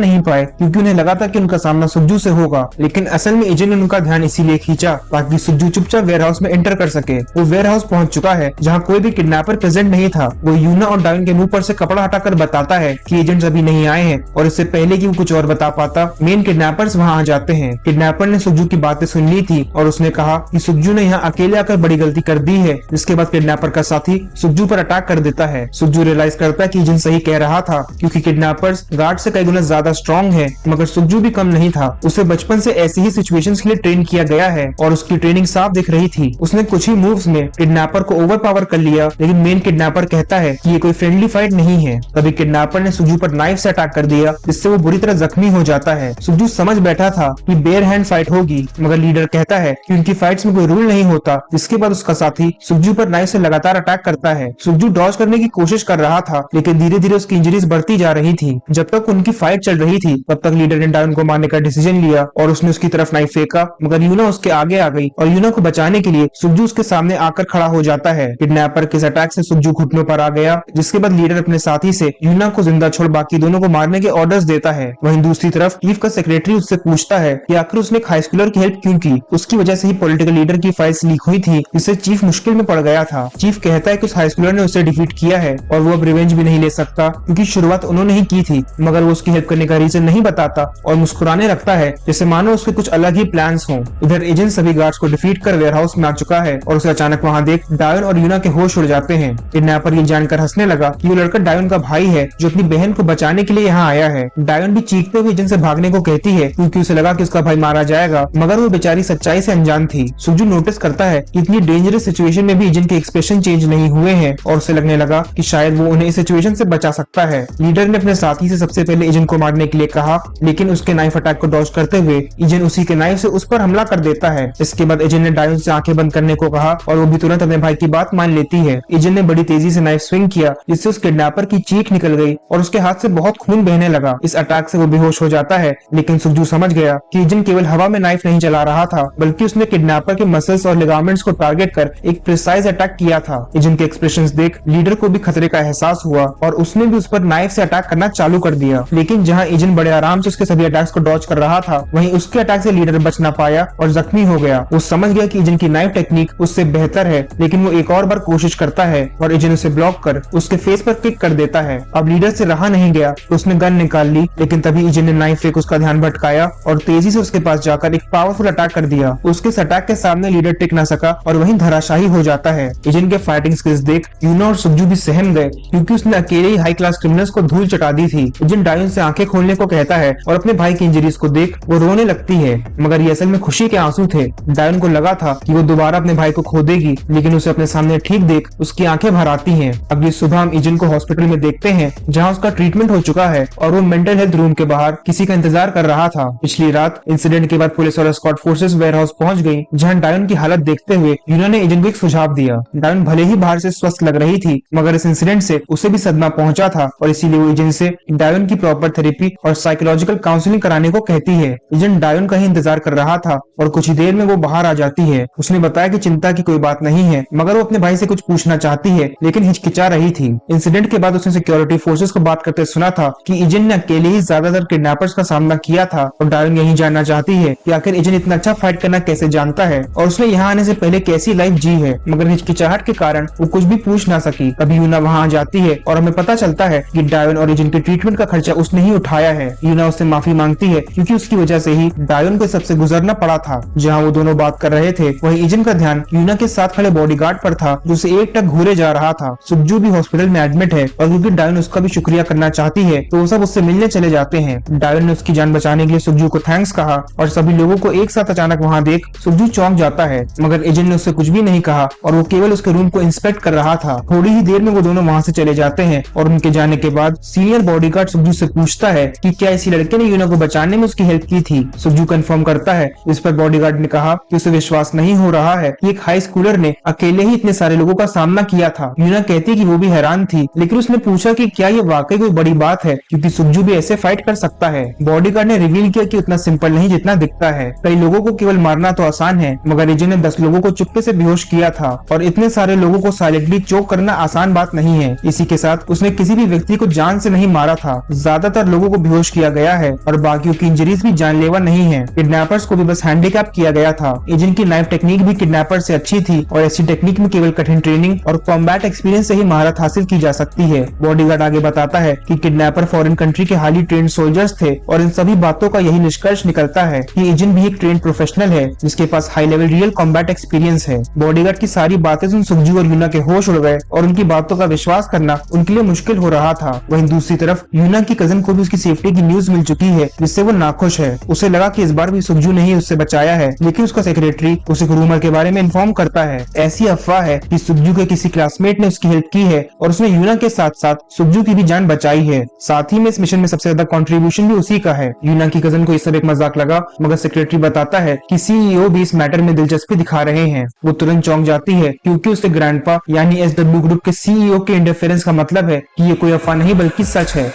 नहीं पाए क्योंकि उन्हें लगा था कि उनका सामना सुज्जू से होगा, लेकिन असल में एजेंट ने उनका ध्यान इसीलिए खींचा ताकि सुज्जू चुपचाप वेयर हाउस में एंटर कर सके। वो वेयर हाउस पहुंच चुका है जहाँ कोई भी किडनैपर प्रेजेंट नहीं था। वो यूना और डायन के मुंह पर से कपड़ा हटाकर बताता है कि एजेंट्स अभी नहीं आए हैं, और इससे पहले कि वो कुछ और बता पाता मेन किडनैपर्स वहाँ आ जाते हैं। किडनैपर ने सुज्जू की बातें सुन ली थी और उसने कहा कि सुज्जू ने यहाँ अकेले आकर बड़ी गलती कर दी है। जिसके बाद किडनैपर का साथी सुज्जू पर अटैक कर देता है। सुज्जू रियलाइज करता है कि एजेंट सही कह रहा था क्योंकि किडनैपर्स गार्ड से कई गुना ज्यादा स्ट्रॉन्ग है, मगर सुज्जू भी कम नहीं था। उसे बचपन से ऐसी ही सिचुएशंस के लिए ट्रेन किया गया है और उसकी ट्रेनिंग साफ दिख रही थी। उसने कुछ ही मूव्स में किडनैपर को ओवर पावर कर लिया, लेकिन मेन किडनैपर कहता है कि ये कोई फ्रेंडली फाइट नहीं है। तभी किडनैपर ने सुज्जू पर नाइफ से अटैक कर दिया, जिससे वो बुरी तरह जख्मी हो जाता है। सुज्जू समझ बैठा था कि बेयर हैंड फाइट होगी, मगर लीडर कहता है कि उनकी फाइट्स में कोई रूल नहीं होता। जिसके बाद उसका साथी सुज्जू पर नाइफ से लगातार अटैक करता है। सुज्जू डॉज करने की कोशिश कर रहा था, लेकिन धीरे धीरे उसकी इंजरीज बढ़ती जा रही थी। जब तक उनकी फाइट चल रही थी तब तक लीडर ने डायन को मारने का डिसीजन लिया और उसने उसकी तरफ नाइफ फेंका, मगर यूना उसके आगे आ गई और यूना को बचाने के लिए सुज्जू उसके सामने आकर खड़ा हो जाता है। किडनैपर के इस अटैक से सुज्जू घुटनों पर आ गया, जिसके बाद लीडर अपने साथी से यूना को जिंदा छोड़ बाकी दोनों को मारने के ऑर्डर्स देता है। वहीं दूसरी तरफ चीफ का सेक्रेटरी उससे पूछता है कि आखिर उसने हाई स्कूलर की हेल्प क्यों की। उसकी वजह से ही पॉलिटिकल लीडर की फाइल्स लीक हुई थी, जिससे चीफ मुश्किल में पड़ गया था। चीफ कहता है कि उस हाई स्कूलर ने उसे डिफीट किया है और वो अब रिवेंज भी नहीं ले सकता क्योंकि शुरुआत उन्होंने ही की थी, मगर वो उसकी हेल्प करने का रीजन नहीं बताता और मुस्कुराने लगता है जैसे मानो उसके कुछ अलग ही प्लान्स हों। इधर एजेंट सभी गार्ड्स को डिफीट कर वेयर हाउस में आ चुका है और उसे अचानक वहाँ देख डायन और यूना के होश उड़ जाते हैं। किडनैपर ये जानकर हंसने लगा कि वो लड़का डायन का भाई है जो अपनी बहन को बचाने के लिए यहाँ आया है। डायन भी चीखते हुए एजेंट से भागने को कहती है क्योंकि उसे लगा कि उसका भाई मारा जाएगा, मगर वो बेचारी सच्चाई से अनजान थी। सुज्जू नोटिस करता है कि इतनी डेंजरस सिचुएशन में भी एजेंट के एक्सप्रेशन चेंज नहीं हुए हैं और उसे लगने लगा कि शायद वो उन्हें इस सिचुएशन से बचा सकता है। लीडर ने अपने साथी से सबसे पहले एजेंट को मारने के लिए कहा, लेकिन उसके नाइफ अटैक को डॉज करते हुए एजेंट उसी के नाइफ से उस पर हमला कर देता है। इसके बाद एजेंट ने डायन से आंखें बंद करने को कहा और वो भी तुरंत अपने भाई की बात मान लेती है। एजेंट ने बड़ी तेजी से नाइफ स्विंग किया, जिससे उस किडनैपर की चीख निकल गई और उसके हाथ से बहुत खून बहने लगा। इस अटैक से वो बेहोश हो जाता है, लेकिन सुज्जू समझ गया कि एजेंट केवल हवा में नाइफ नहीं चला रहा था, बल्कि उसने किडनैपर के मसल्स और लिगामेंट्स को टारगेट कर एक प्रिसाइज अटैक किया था। एजेंट के एक्सप्रेशंस देख लीडर को भी खतरे का एहसास हुआ और उसने भी उस पर नाइफ से अटैक करना चालू कर दिया। लेकिन जहाँ एजेंट बड़े आराम से उसके सभी अटैक्स को डॉज कर रहा था, वहीं उसके अटैक से लीडर बच ना पाया और जख्मी हो गया। वो समझ गया कि एजेंट की नाइफ टेक्निक उससे बेहतर है, लेकिन वो एक और बार कोशिश करता है और एजेंट उसे ब्लॉक कर उसके फेस पर किक कर देता है। अब लीडर से रहा नहीं गया तो उसने गन निकाल ली, लेकिन तभी एजेंट ने नाइफ फेंक उसका ध्यान भटकाया और तेजी से उसके पास जाकर एक पावरफुल अटैक कर दिया। उसके इस अटैक के सामने लीडर टिक ना सका और वहीं धराशायी हो जाता है। एजेंट के फाइटिंग स्किल्स देख यूना और सुज्जू भी सहम गए क्योंकि उसने अकेले ही हाई क्लास क्रिमिनल्स को धूल चटा दी थी। एजेंट डायन से आंखें खोलने को कहता है और अपने भाई की इंजरीज को देख वो रोने लगती है, मगर ये असल में खुशी के आंसू थे। डायन को लगा था कि वो दोबारा अपने भाई को खो देगी, लेकिन उसे अपने सामने ठीक देख उसकी आंखें भर आती हैं। अगली सुबह हम एजेंट को हॉस्पिटल में देखते हैं जहां उसका ट्रीटमेंट हो चुका है और वो मेंटल हेल्थ रूम के बाहर किसी का इंतजार कर रहा था। पिछली रात इंसिडेंट के बाद पुलिस और एस्कॉर्ट फोर्सेस वेयर हाउस पहुंच गई, जहां डायन की हालत देखते हुए यूना ने एजेंट को एक सुझाव दिया। डायन भले ही बाहर से स्वस्थ लग रही थी, मगर इस इंसिडेंट से उसे भी सदमा पहुंचा था और इसीलिए वो एजेंट से डायन की प्रॉपर थेरेपी और साइकोलॉजिकल काउंसलिंग कराने को कहती है। एजेंट डायन का ही इंतजार कर रहा था और कुछ ही देर में वो बाहर आ जाती है। उसने बताया कि चिंता की कोई बात नहीं है, मगर वो अपने भाई से कुछ पूछना चाहती है, लेकिन हिचकिचा रही थी। इंसिडेंट के बाद उसने सिक्योरिटी फोर्सेस को बात करते सुना था कि एजेंट ने अकेले ही ज्यादातर किडनैपर्स का सामना किया था और डायन यही जानना चाहती है कि आखिर एजेंट इतना अच्छा फाइट करना कैसे जानता है और उसने यहाँ आने से पहले कैसी लाइफ जी है, मगर हिचकिचाहट के कारण वो कुछ भी पूछ ना सकी। तभी यूना वहाँ आ जाती है और हमें पता चलता है कि डायन और एजेंट के ट्रीटमेंट का खर्चा उसने ही उठाया है। यूना उससे माफी मांगती है क्योंकि उसकी वजह से ही डायन को सबसे गुजरना पड़ा था। जहाँ वो दोनों बात कर रहे थे, वहीं एजेंट का ध्यान यूना के साथ खड़े बॉडीगार्ड पर था जो उसे एक टक घूरे जा रहा था। सुज्जू भी हॉस्पिटल में एडमिट है और क्योंकि डायन उसका भी शुक्रिया करना चाहती है तो वो सब उससे मिलने चले जाते हैं। डायन ने उसकी जान बचाने के लिए सुज्जू को थैंक्स कहा और सभी लोगों को एक साथ अचानक वहाँ देख सुज्जू चौंक जाता है, मगर एजेंट ने उससे कुछ भी नहीं कहा और वो केवल उसके रूम को इंस्पेक्ट कर रहा था। थोड़ी ही देर में वो दोनों वहाँ से चले जाते हैं और उनके जाने के बाद सीनियर बॉडीगार्ड सुज्जू से पूछता है कि क्या इसी लड़के ने यूना को बचाने में उसकी हेल्प की थी। सुज्जू कंफर्म करता है। इस पर बॉडीगार्ड ने कहा कि उसे विश्वास नहीं हो रहा है कि एक हाई स्कूलर ने अकेले ही इतने सारे लोगों का सामना किया था। यूना कहती कि वो भी हैरान थी, लेकिन उसने पूछा कि क्या ये वाकई कोई बड़ी बात है क्योंकि सुज्जू भी ऐसे फाइट कर सकता है। बॉडीगार्ड ने रिवील किया कि उतना सिंपल नहीं जितना दिखता है। कई लोगों को केवल मारना तो आसान है, मगर एजेंट ने 10 लोगों को चुप्पे से बेहोश किया था और इतने सारे लोगों को साइलेंटली चोक करना आसान बात नहीं है। इसी के साथ उसने किसी भी व्यक्ति को जान से नहीं मारा था, ज्यादातर लोगों को बेहोश किया गया है और बाकियों की इंजरीज भी जानलेवा नहीं है। किडनैपर्स को भी बस हैंडीकैप किया गया था। एजेंट की नाइफ टेक्निक भी किडनैपर से अच्छी थी और ऐसी टेक्निक में केवल कठिन ट्रेनिंग और कॉम्बैट एक्सपीरियंस से ही महारत हासिल की जा सकती है। बॉडीगार्ड आगे बताता है कि किडनैपर फॉरेन कंट्री के हाईली ट्रेंड सोल्जर्स थे और इन सभी बातों का यही निष्कर्ष निकलता है कि एजेंट भी एक ट्रेंड प्रोफेशनल है जिसके पास high level real combat experience है। बॉडीगार्ड की सारी बातें सुन सुखजू और यूना के होश उड़ गए और उनकी बातों का विश्वास करना उनके लिए मुश्किल हो रहा था। वहीं दूसरी तरफ यूना की कजन को भी उसकी सेफ्टी की न्यूज मिल चुकी है जिससे वो नाखुश है। उसे लगा कि इस बार भी सुखजू ने ही उससे बचाया है, लेकिन उसका सेक्रेटरी उसे रूमर के बारे में इन्फॉर्म करता है। ऐसी अफवाह है कि सुखजू के किसी क्लासमेट ने उसकी हेल्प की है और उसने यूना के साथ साथ सुखजू की भी जान बचाई है। साथ ही में इस मिशन में सबसे ज्यादा कंट्रीब्यूशन भी उसी का है। यूना की कजन को ये सब एक मजाक लगा, मगर सेक्रेटरी बताता है कि सीईओ भी इस मैटर में दिलचस्पी दिखा रहे हैं। वो तुरंत चौंक जाती है क्योंकि उसके ग्रैंडपा यानी एसडब्ल्यू ग्रुप के सीईओ के इंटरफेरेंस का मतलब है कि ये कोई अफवाह नहीं बल्कि सच है।